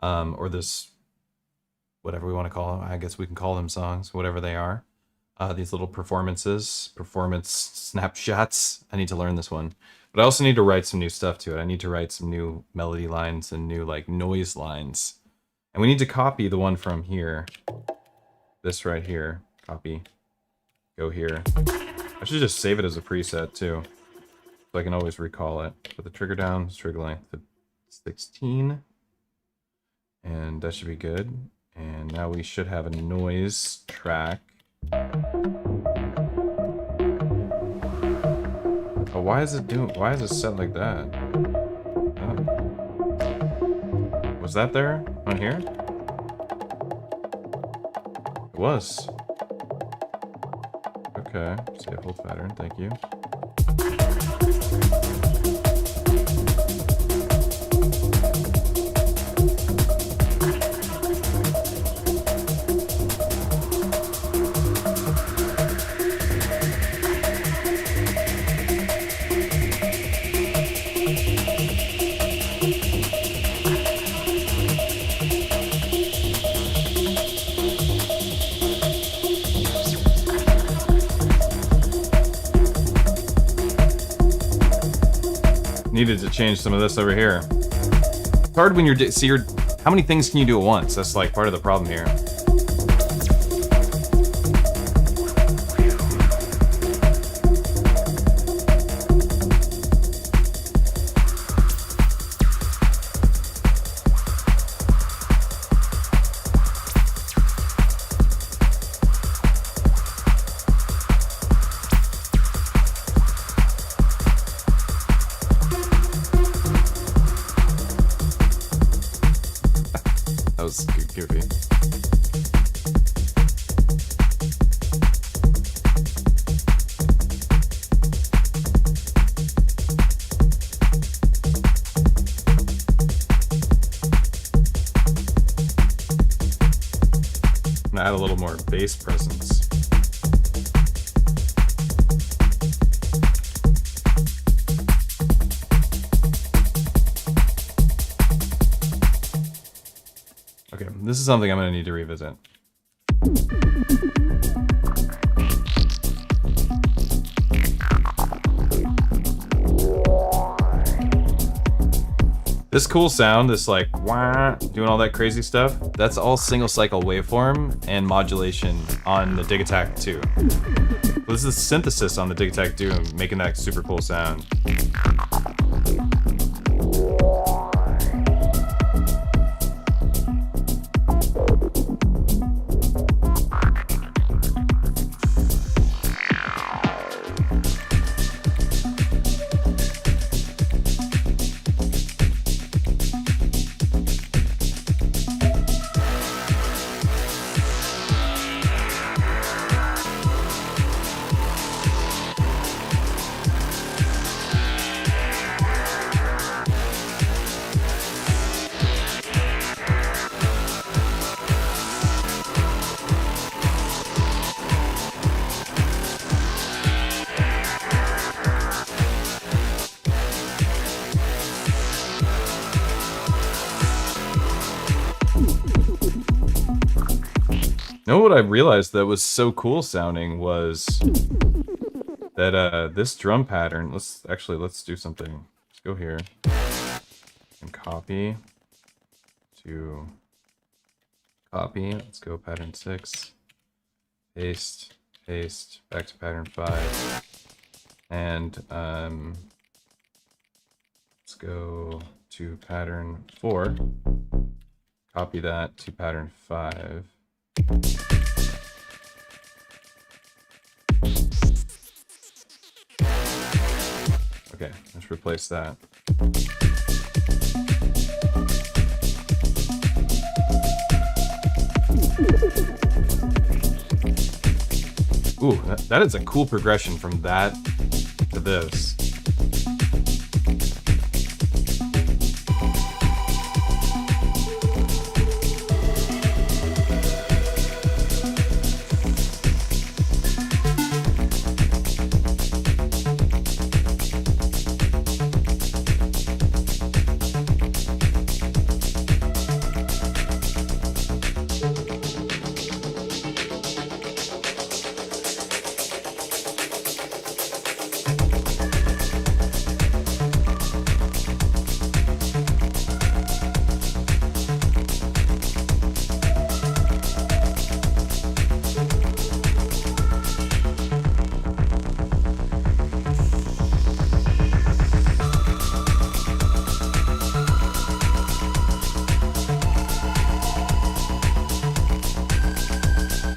Or this, whatever we want to call them. I guess we can call them songs, whatever they are. These little performance snapshots. I need to learn this one. But I also need to write some new stuff to it. I need to write some new melody lines and new, like, noise lines. And we need to copy the one from here. This right here. Copy. Go here. I should just save it as a preset, too. So I can always recall it. Put the trigger down, trigger length to 16. And that should be good. And now we should have a noise track. Oh, why is it set like that? Oh. Was that there on here? It was. Okay, save whole pattern, thank you. Needed to change some of this over here. It's hard when you're how many things can you do at once? That's like part of the problem here. That was goofy. I'm gonna add a little more bass presence. Okay, this is something I'm going to need to revisit. This cool sound, this like wah, doing all that crazy stuff, that's all single cycle waveform and modulation on the Dig Attack 2. This is synthesis on the Dig Attack 2, making that super cool sound. You know what I realized that was so cool sounding was that this drum pattern, let's do something. Let's go here and copy to copy. Let's go pattern 6, paste, back to pattern 5. And let's go to pattern 4. Copy that to pattern 5. Okay, let's replace that. Ooh, that is a cool progression from that to this.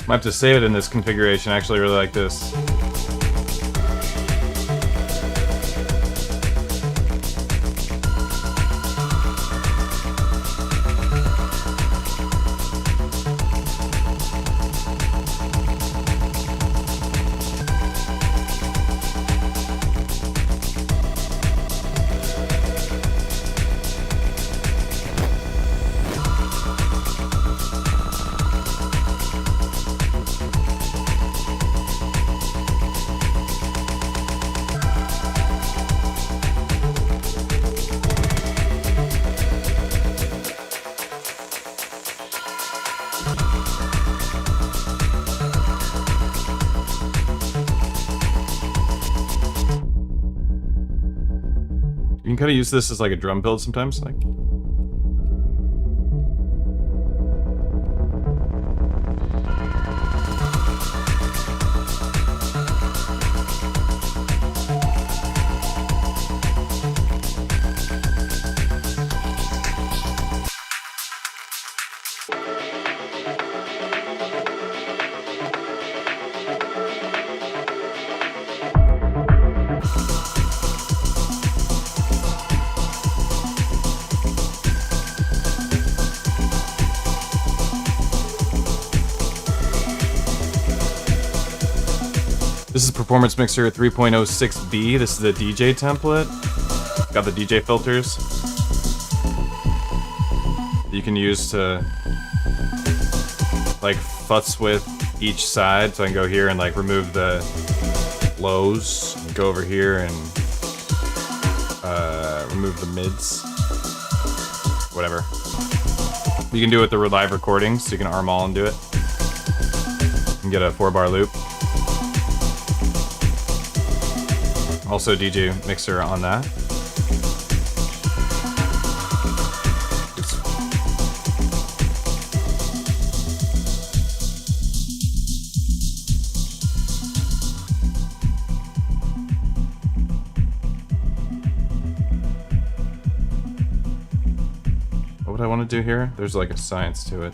Might have to save it in this configuration. I actually really like this. You can kind of use this as like a drum build sometimes, like. This is Performance Mixer 3.06B. This is the DJ template. Got the DJ filters you can use to like futz with each side. So I can go here and like remove the lows, and go over here and remove the mids, whatever. You can do it with the live recordings, so you can arm all and do it. You can get a 4-bar loop. Also DJ mixer on that. What would I want to do here? There's like a science to it.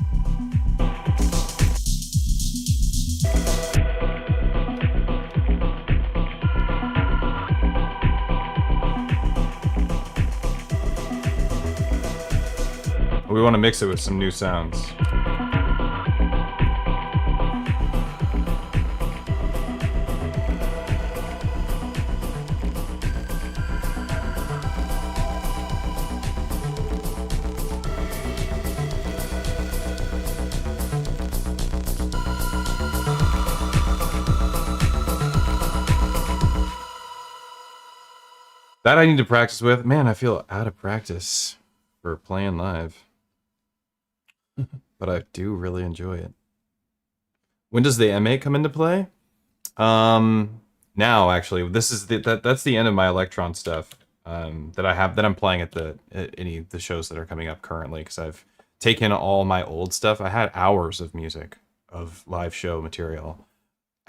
We want to mix it with some new sounds. That I need to practice with. Man, I feel out of practice for playing live. But I do really enjoy it. When does the M8 come into play? Now, actually, this is that's the end of my Electron stuff that I have that I'm playing at any of the shows that are coming up currently, because I've taken all my old stuff. I had hours of music, of live show material,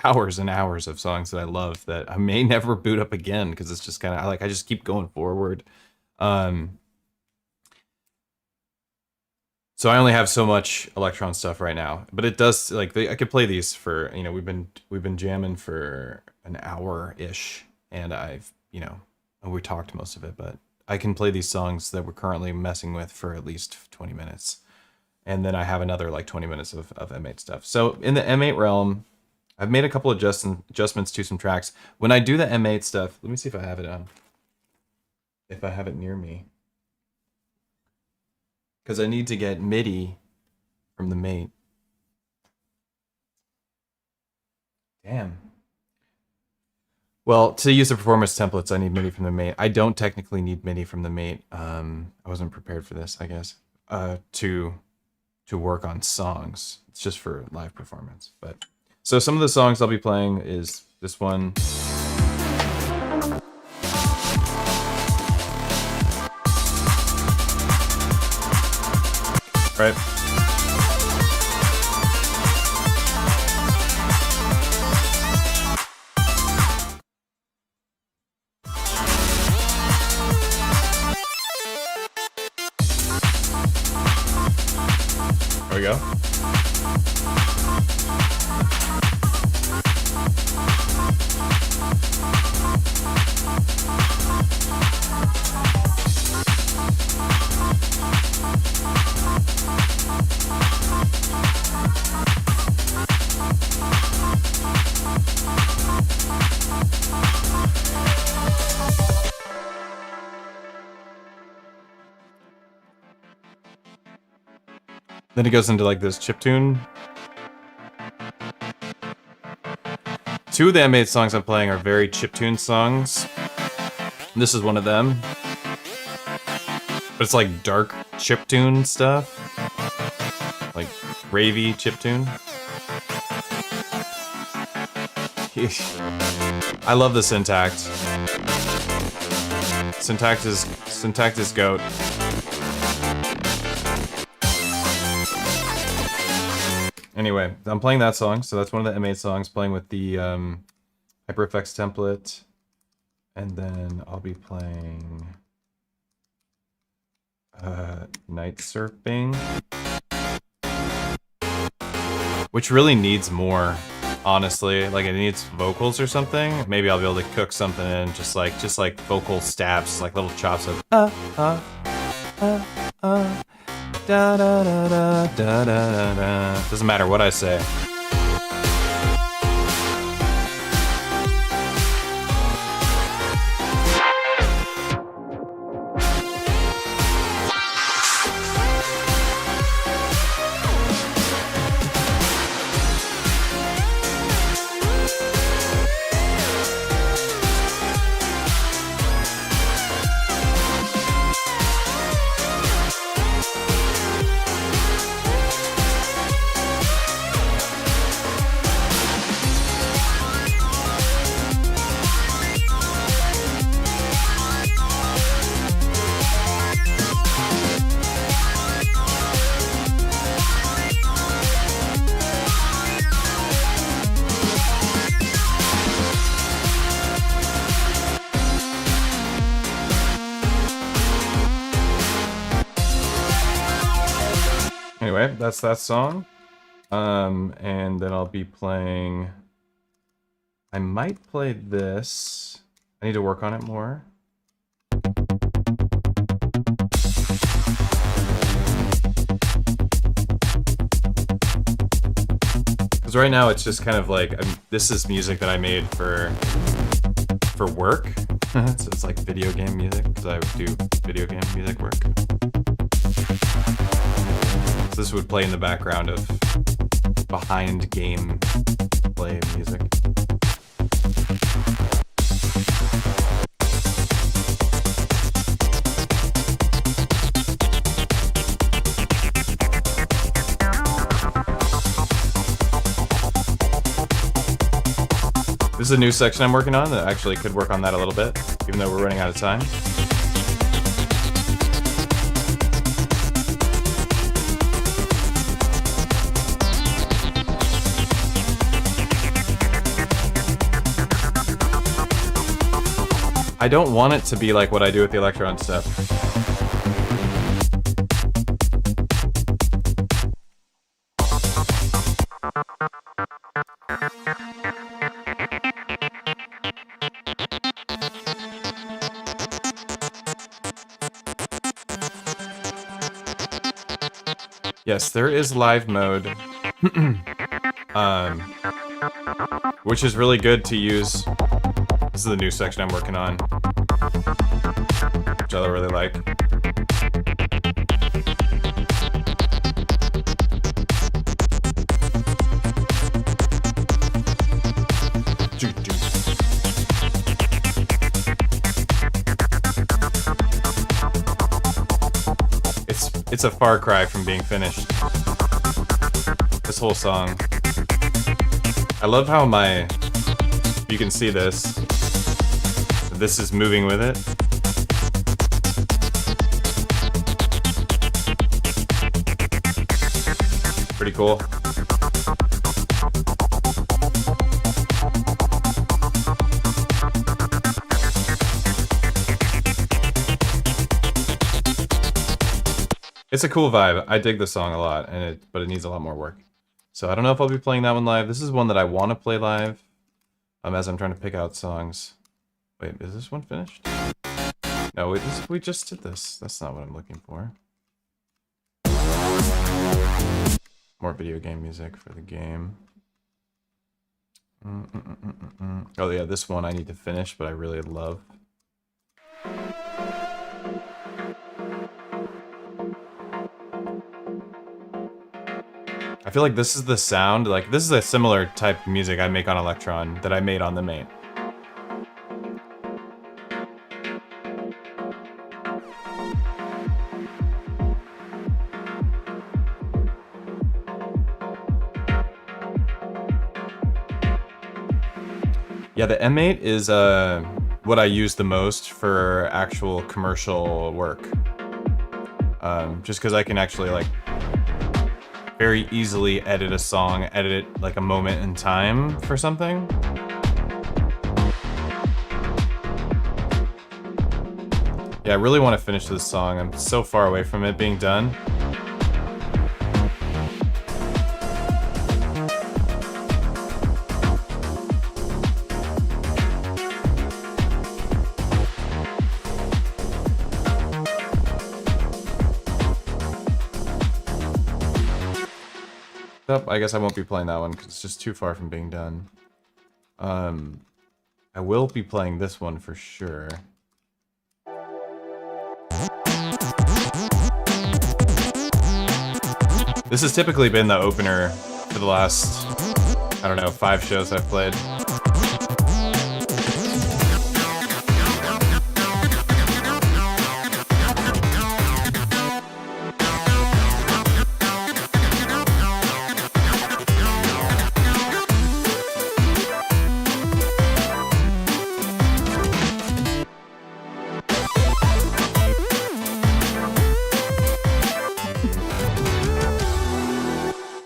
hours and hours of songs that I love that I may never boot up again, because it's just kind of I just keep going forward. So I only have so much Electron stuff right now, but it does like I could play these for, you know, we've been jamming for an hour-ish, and I've, you know, we talked most of it, but I can play these songs that we're currently messing with for at least 20 minutes. And then I have another like 20 minutes of M8 stuff. So in the M8 realm, I've made a couple of adjustments to some tracks. When I do the M8 stuff, let me see if I have it on. If I have it near me. Because I need to get MIDI from the mate. Damn. Well, to use the performance templates, I need MIDI from the mate. I don't technically need MIDI from the mate. I wasn't prepared for this, I guess. To work on songs. It's just for live performance. But so some of the songs I'll be playing is this one. Right. There we go. Then it goes into like this chiptune. Two of the M8 songs I'm playing are very chiptune songs. This is one of them. But it's like dark chiptune stuff. Like ravey chiptune. I love the Syntacts. Syntacts is goat. Anyway, I'm playing that song, so that's one of the M8 songs, playing with the HyperFX template. And then I'll be playing Night Surfing, which really needs more, honestly. Like, it needs vocals or something. Maybe I'll be able to cook something in, just like vocal stabs, like little chops of da da da da da da da. Doesn't matter what I say. Anyway, that's that song. And then I'll be playing... I might play this. I need to work on it more. Because right now it's just kind of like, this is music that I made for work. So it's like video game music, because I do video game music work. So this would play in the background of behind game play music. This is a new section I'm working on that actually could work on that a little bit, even though we're running out of time. I don't want it to be like what I do with the Electron stuff. Yes, there is live mode, which is really good to use. This is the new section I'm working on, which I really like. It's a far cry from being finished. This whole song. I love how you can see this. This is moving with it. Pretty cool. It's a cool vibe. I dig the song a lot, but it needs a lot more work. So I don't know if I'll be playing that one live. This is one that I want to play live, as I'm trying to pick out songs. Wait, is this one finished? No, wait, we just did this. That's not what I'm looking for. More video game music for the game. Oh yeah, this one I need to finish, but I really love. I feel like this is the sound, like this is a similar type of music I make on Electron that I made on the main. Yeah, the M8 is what I use the most for actual commercial work. Just because I can actually like very easily edit a song, edit it like a moment in time for something. Yeah, I really want to finish this song. I'm so far away from it being done. I guess I won't be playing that one because it's just too far from being done. I will be playing this one for sure. This has typically been the opener for the last, I don't know, 5 shows I've played.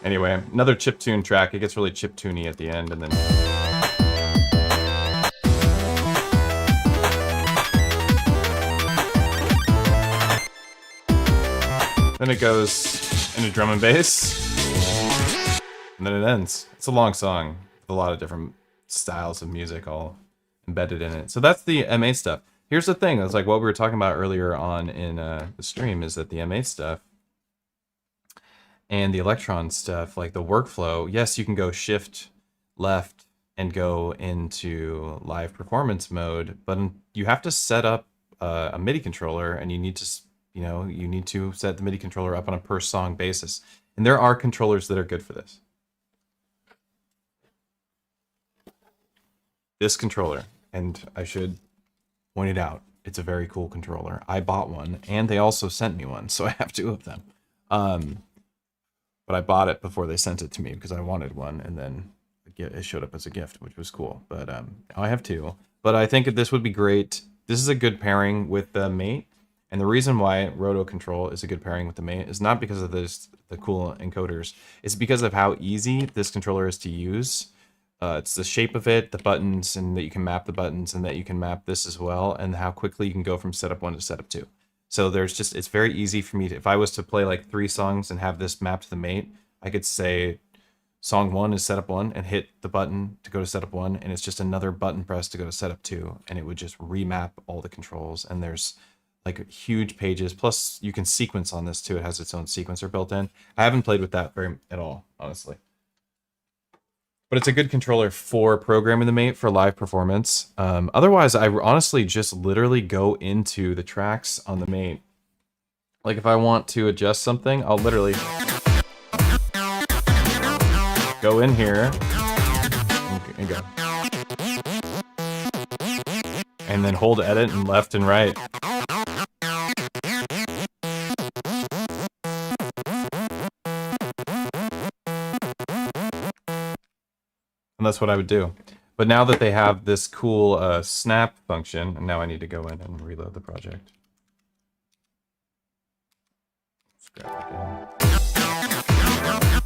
Anyway, another chiptune track. It gets really chiptuney at the end, and then it goes into drum and bass, and then it ends. It's a long song with a lot of different styles of music all embedded in it. So that's the M8 stuff. Here's the thing. It's like what we were talking about earlier on in the stream is that the M8 stuff and the Electron stuff, like the workflow, yes, you can go shift left and go into live performance mode, but you have to set up a MIDI controller, and you need to, you need to set the MIDI controller up on a per song basis. And there are controllers that are good for this. This controller, and I should point it out, it's a very cool controller. I bought one, and they also sent me one, so I have 2 of them. But I bought it before they sent it to me because I wanted one, and then it showed up as a gift, which was cool. But I have 2. But I think this would be great. This is a good pairing with the Mate, and the reason why Roto Control is a good pairing with the Mate is not because of the cool encoders. It's because of how easy this controller is to use. It's the shape of it, the buttons, and that you can map the buttons, and that you can map this as well, and how quickly you can go from setup 1 to setup 2. So it's very easy for me to, if I was to play like 3 songs and have this mapped to the Mate, I could say song 1 is setup 1 and hit the button to go to setup 1, and it's just another button press to go to setup 2, and it would just remap all the controls. And there's like huge pages, plus you can sequence on this too. It has its own sequencer built in. I haven't played with that at all, honestly. But it's a good controller for programming the Mate for live performance. Otherwise, I honestly just literally go into the tracks on the Mate. Like if I want to adjust something, I'll literally go in here and go. And then hold edit and left and right. And that's what I would do. But now that they have this cool snap function, and now I need to go in and reload the project.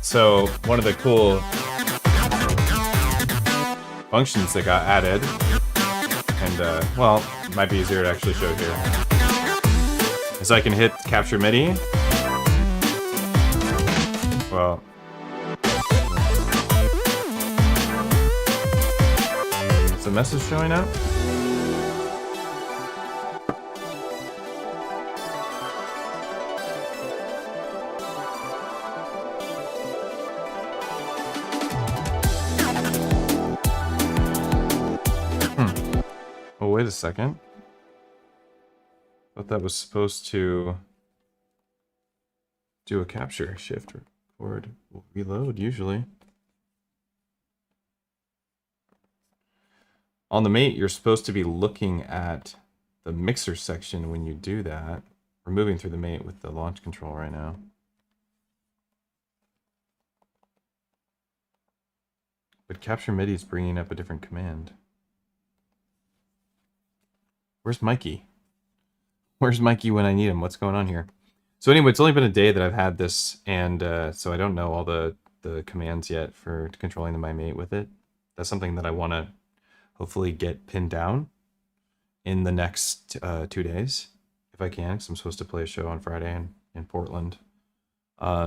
So one of the cool functions that got added, and well, it might be easier to actually show here, is I can hit capture MIDI. Well, is the message showing up? Oh, wait a second. Thought that was supposed to do a capture shift. record will reload usually. On the mate, you're supposed to be looking at the mixer section when you do that. We're moving through the mate with the launch control right now. But capture MIDI is bringing up a different command. Where's Mikey? Where's Mikey when I need him? What's going on here? So anyway, it's only been a day that I've had this, and so I don't know all the commands yet for controlling the my mate with it. That's something that I want to hopefully get pinned down in the next 2 days, if I can, because I'm supposed to play a show on Friday in Portland. I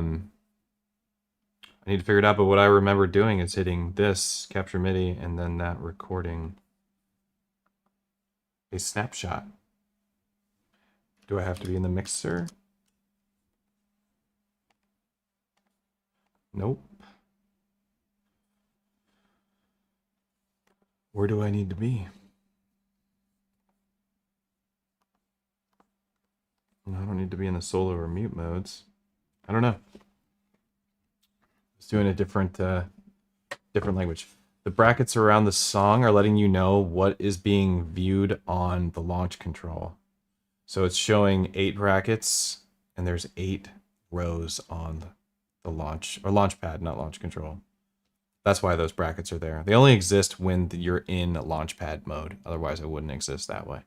need to figure it out, but what I remember doing is hitting this, capture MIDI, and then that recording a snapshot. Do I have to be in the mixer? Nope. Where do I need to be? I don't need to be in the solo or mute modes. I don't know. It's doing a different language. The brackets around the song are letting you know what is being viewed on the launch control. So it's showing 8 brackets, and there's 8 rows on the launch, or launch pad, not launch control. That's why those brackets are there. They only exist when you're in launchpad mode. Otherwise, it wouldn't exist that way.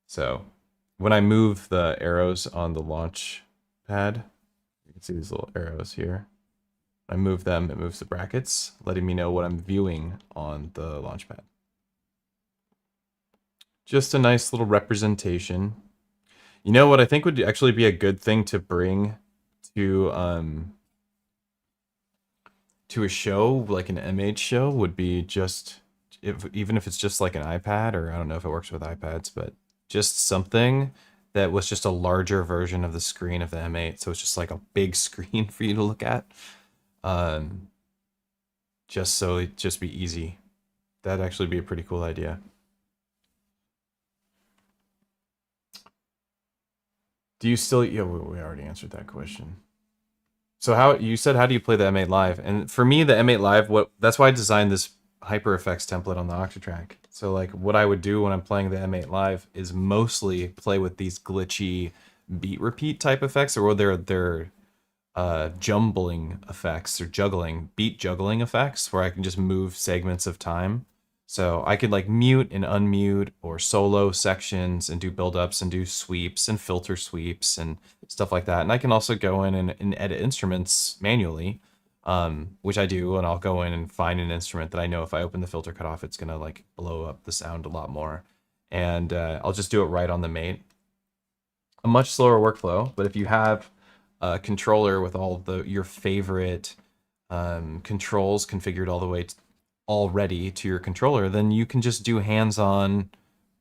So when I move the arrows on the launch pad, you can see these little arrows here. I move them, it moves the brackets, letting me know what I'm viewing on the launch pad. Just a nice little representation. You know what I think would actually be a good thing to bring to a show, like an MH show, would be just, even if it's just like an iPad, or I don't know if it works with iPads, but just something that was just a larger version of the screen of the M8. So it's just like a big screen for you to look at. Just so it'd just be easy. That'd actually be a pretty cool idea. Do you still, yeah, we already answered that question. So how, you said, how do you play the M8 Live? And for me, the M8 Live, that's why I designed this hyper effects template on the Octatrack. So like what I would do when I'm playing the M8 Live is mostly play with these glitchy beat repeat type effects, or they're jumbling effects, or beat juggling effects, where I can just move segments of time. So I could like mute and unmute, or solo sections, and do build-ups and do sweeps and filter sweeps and stuff like that. And I can also go in and edit instruments manually, which I do, and I'll go in and find an instrument that I know if I open the filter cutoff, it's gonna like blow up the sound a lot more. And I'll just do it right on the mate. A much slower workflow, but if you have a controller with all your favorite controls configured all the way already to your controller, then you can just do hands-on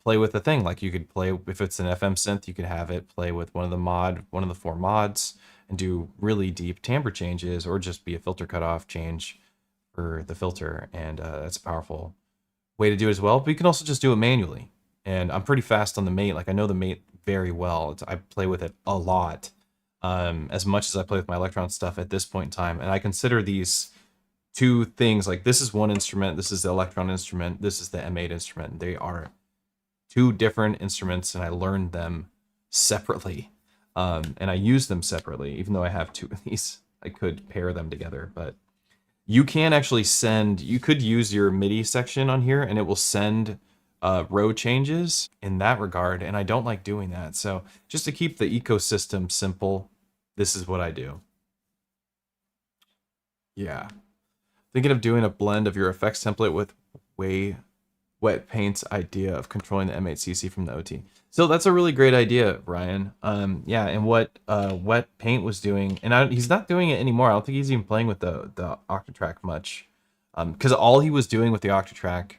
play with the thing. Like you could play, if it's an FM synth, you could have it play with one of the 4 mods and do really deep timbre changes, or just be a filter cutoff change for the filter. And that's a powerful way to do it as well. But you can also just do it manually. And I'm pretty fast on the mate. Like I know the mate very well. I play with it a lot, as much as I play with my Electron stuff at this point in time. And I consider these 2 things, like this is one instrument, this is the Electron instrument, this is the M8 instrument. They are 2 different instruments, and I learned them separately, and I use them separately. Even though I have 2 of these, I could pair them together. But you can actually you could use your MIDI section on here, and it will send row changes in that regard, and I don't like doing that. So just to keep the ecosystem simple, this is what I do. Yeah. Thinking of doing a blend of your effects template with Wet Paint's idea of controlling the M8CC from the OT. So that's a really great idea, Ryan. Yeah, and what Wet Paint was doing, and he's not doing it anymore. I don't think he's even playing with the Octatrack much, because all he was doing with the Octatrack,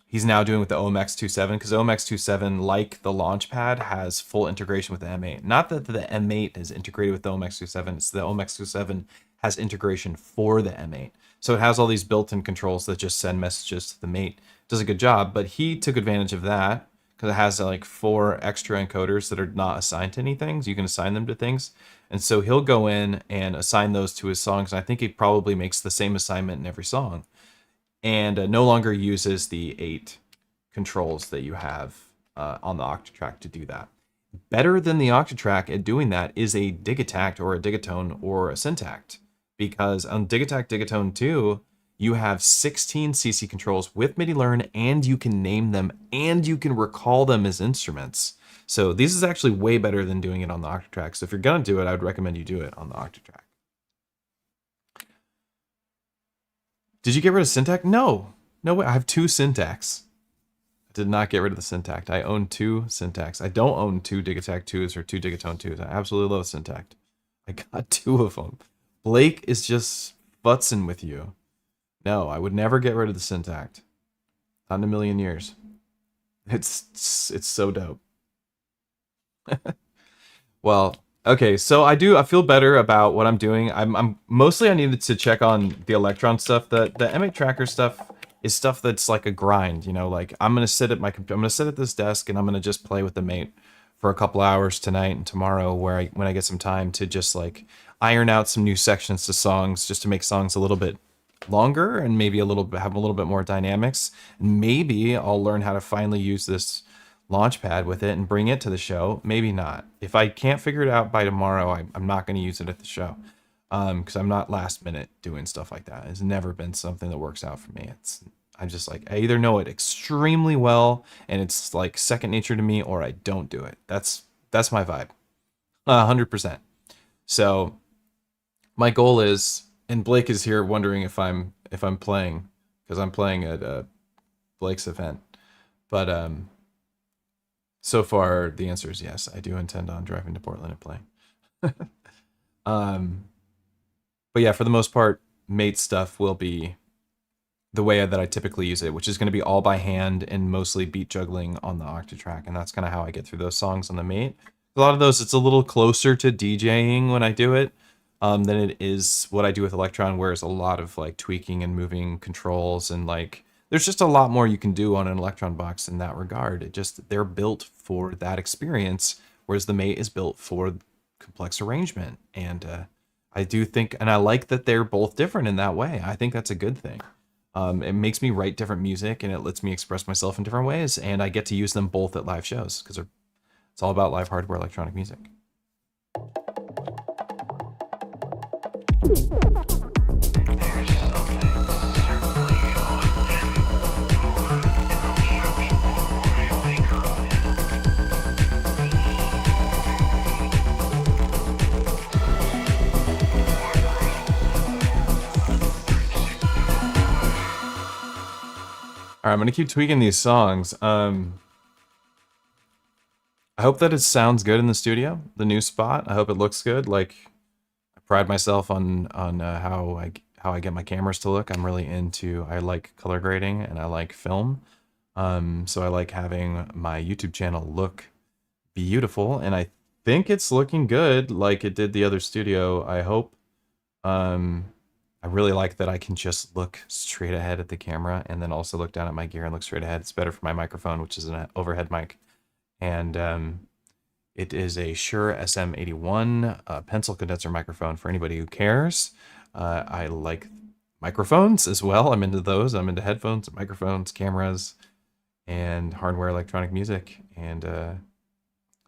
he's now doing with the OMX27, because OMX27, like the Launchpad, has full integration with the M8. Not that the M8 is integrated with the OMX27, it's the OMX27 has integration for the M8. So it has all these built-in controls that just send messages to the mate. Does a good job, but he took advantage of that, because it has like 4 extra encoders that are not assigned to anything. So you can assign them to things. And so he'll go in and assign those to his songs. And I think he probably makes the same assignment in every song, and no longer uses the 8 controls that you have on the Octatrack to do that. Better than the Octatrack at doing that is a Digitact or a Digatone or a Syntact, because on Digitact Digatone 2, you have 16 CC controls with MIDI learn, and you can name them, and you can recall them as instruments. So this is actually way better than doing it on the Octatrack. So if you're gonna do it, I would recommend you do it on the Octatrack. Did you get rid of Syntax? No. No way. I have 2 Syntax. I did not get rid of the Syntax. I own 2 Syntax. I don't own 2 Digitact 2s or 2 Digatone 2s. I absolutely love Syntax. I got 2 of them. Blake is just futzing with you. No, I would never get rid of the Syntax. Not in a million years. It's so dope. Well, okay, so I feel better about what I'm doing. I'm mostly I needed to check on the Electron stuff. The M8 tracker stuff is stuff that's like a grind, you know, like I'm gonna sit at this desk and I'm gonna just play with the mate for a couple hours tonight and tomorrow, when I get some time to just like iron out some new sections to songs, just to make songs a little bit longer and maybe have a little bit more dynamics. Maybe I'll learn how to finally use this Launchpad with it and bring it to the show. Maybe not. If I can't figure it out by tomorrow, I'm not going to use it at the show, because I'm not last minute doing stuff like that. It's never been something that works out for me. I'm just like, I either know it extremely well and it's like second nature to me, or I don't do it. That's my vibe, 100%. So my goal is, and Blake is here wondering if I'm playing, because I'm playing at Blake's event, but so far the answer is yes. I do intend on driving to Portland and playing. But yeah, for the most part, mate stuff will be the way that I typically use it, which is going to be all by hand and mostly beat juggling on the Octatrack, and that's kind of how I get through those songs on the mate. A lot of those, it's a little closer to DJing when I do it than it is what I do with Electron, where it's a lot of like tweaking and moving controls, and like there's just a lot more you can do on an Electron box in that regard. They're built for that experience, whereas the mate is built for complex arrangement. And I do think, and I like that they're both different in that way. I think that's a good thing. It makes me write different music, and it lets me express myself in different ways, and I get to use them both at live shows, because it's all about live hardware electronic music. All right, I'm gonna keep tweaking these songs. I hope that it sounds good in the studio, the new spot. I hope it looks good. Like, I pride myself on how I get my cameras to look. I'm really into, I like color grading and I like film. So I like having my YouTube channel look beautiful, and I think it's looking good like it did the other studio, I hope. I really like that I can just look straight ahead at the camera and then also look down at my gear and look straight ahead. It's better for my microphone, which is an overhead mic. And it is a Shure SM81 pencil condenser microphone for anybody who cares. I like microphones as well. I'm into those. I'm into headphones, microphones, cameras, and hardware electronic music. And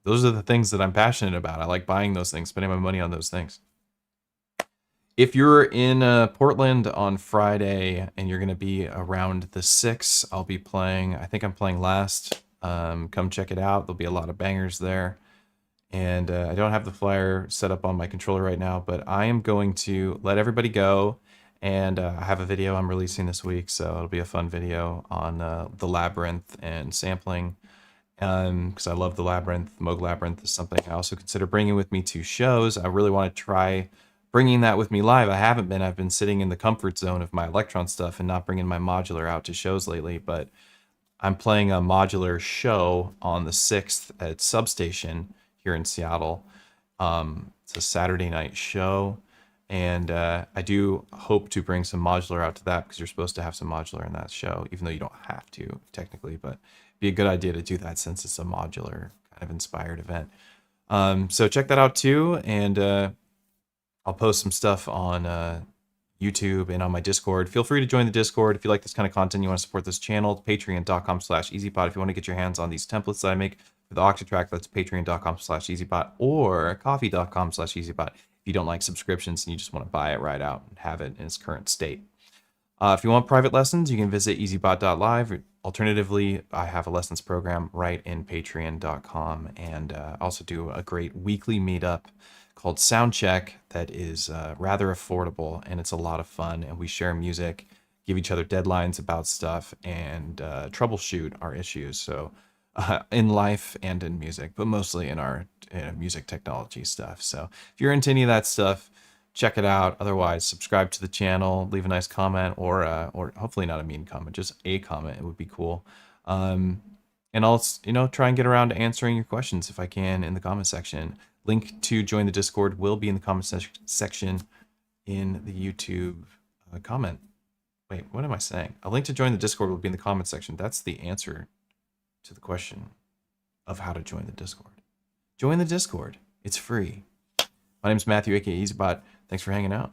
those are the things that I'm passionate about. I like buying those things, spending my money on those things. If you're in Portland on Friday and you're going to be around the 6th, I'll be playing. I think I'm playing last. Come check it out. There'll be a lot of bangers there. And I don't have the flyer set up on my controller right now, but I am going to let everybody go. And I have a video I'm releasing this week, so it'll be a fun video on the Labyrinth and sampling. Because I love the Labyrinth. Moog Labyrinth is something I also consider bringing with me to shows. I really want to try bringing that with me live. I haven't been. I've been sitting in the comfort zone of my Electron stuff and not bringing my modular out to shows lately, but I'm playing a modular show on the 6th at Substation here in Seattle. It's a Saturday night show, And I do hope to bring some modular out to that, because you're supposed to have some modular in that show, even though you don't have to technically, but it'd be a good idea to do that since it's a modular kind of inspired event. So check that out too. And I'll post some stuff on YouTube and on my Discord. Feel free to join the Discord if you like this kind of content. You want to support this channel, patreon.com/EZBOT. If you want to get your hands on these templates that I make for the Octatrack, that's patreon.com/EZBOT, or coffee.com/EZBOT. If you don't like subscriptions and you just want to buy it right out and have it in its current state. If you want private lessons, you can visit ezbot.live. Alternatively, I have a lessons program right in patreon.com, and also do a great weekly meetup called Soundcheck that is rather affordable, and it's a lot of fun, and we share music, give each other deadlines about stuff, and troubleshoot our issues. So in life and in music, but mostly in our music technology stuff. So if you're into any of that stuff, check it out. Otherwise, subscribe to the channel, leave a nice comment, or hopefully not a mean comment, just a comment. It would be cool. And I'll try and get around to answering your questions if I can in the comment section. Link to join the Discord will be in the comment section in the YouTube comment. Wait, what am I saying? A link to join the Discord will be in the comment section. That's the answer to the question of how to join the Discord. Join the Discord. It's free. My name's Matthew, aka EZBOT. Thanks for hanging out.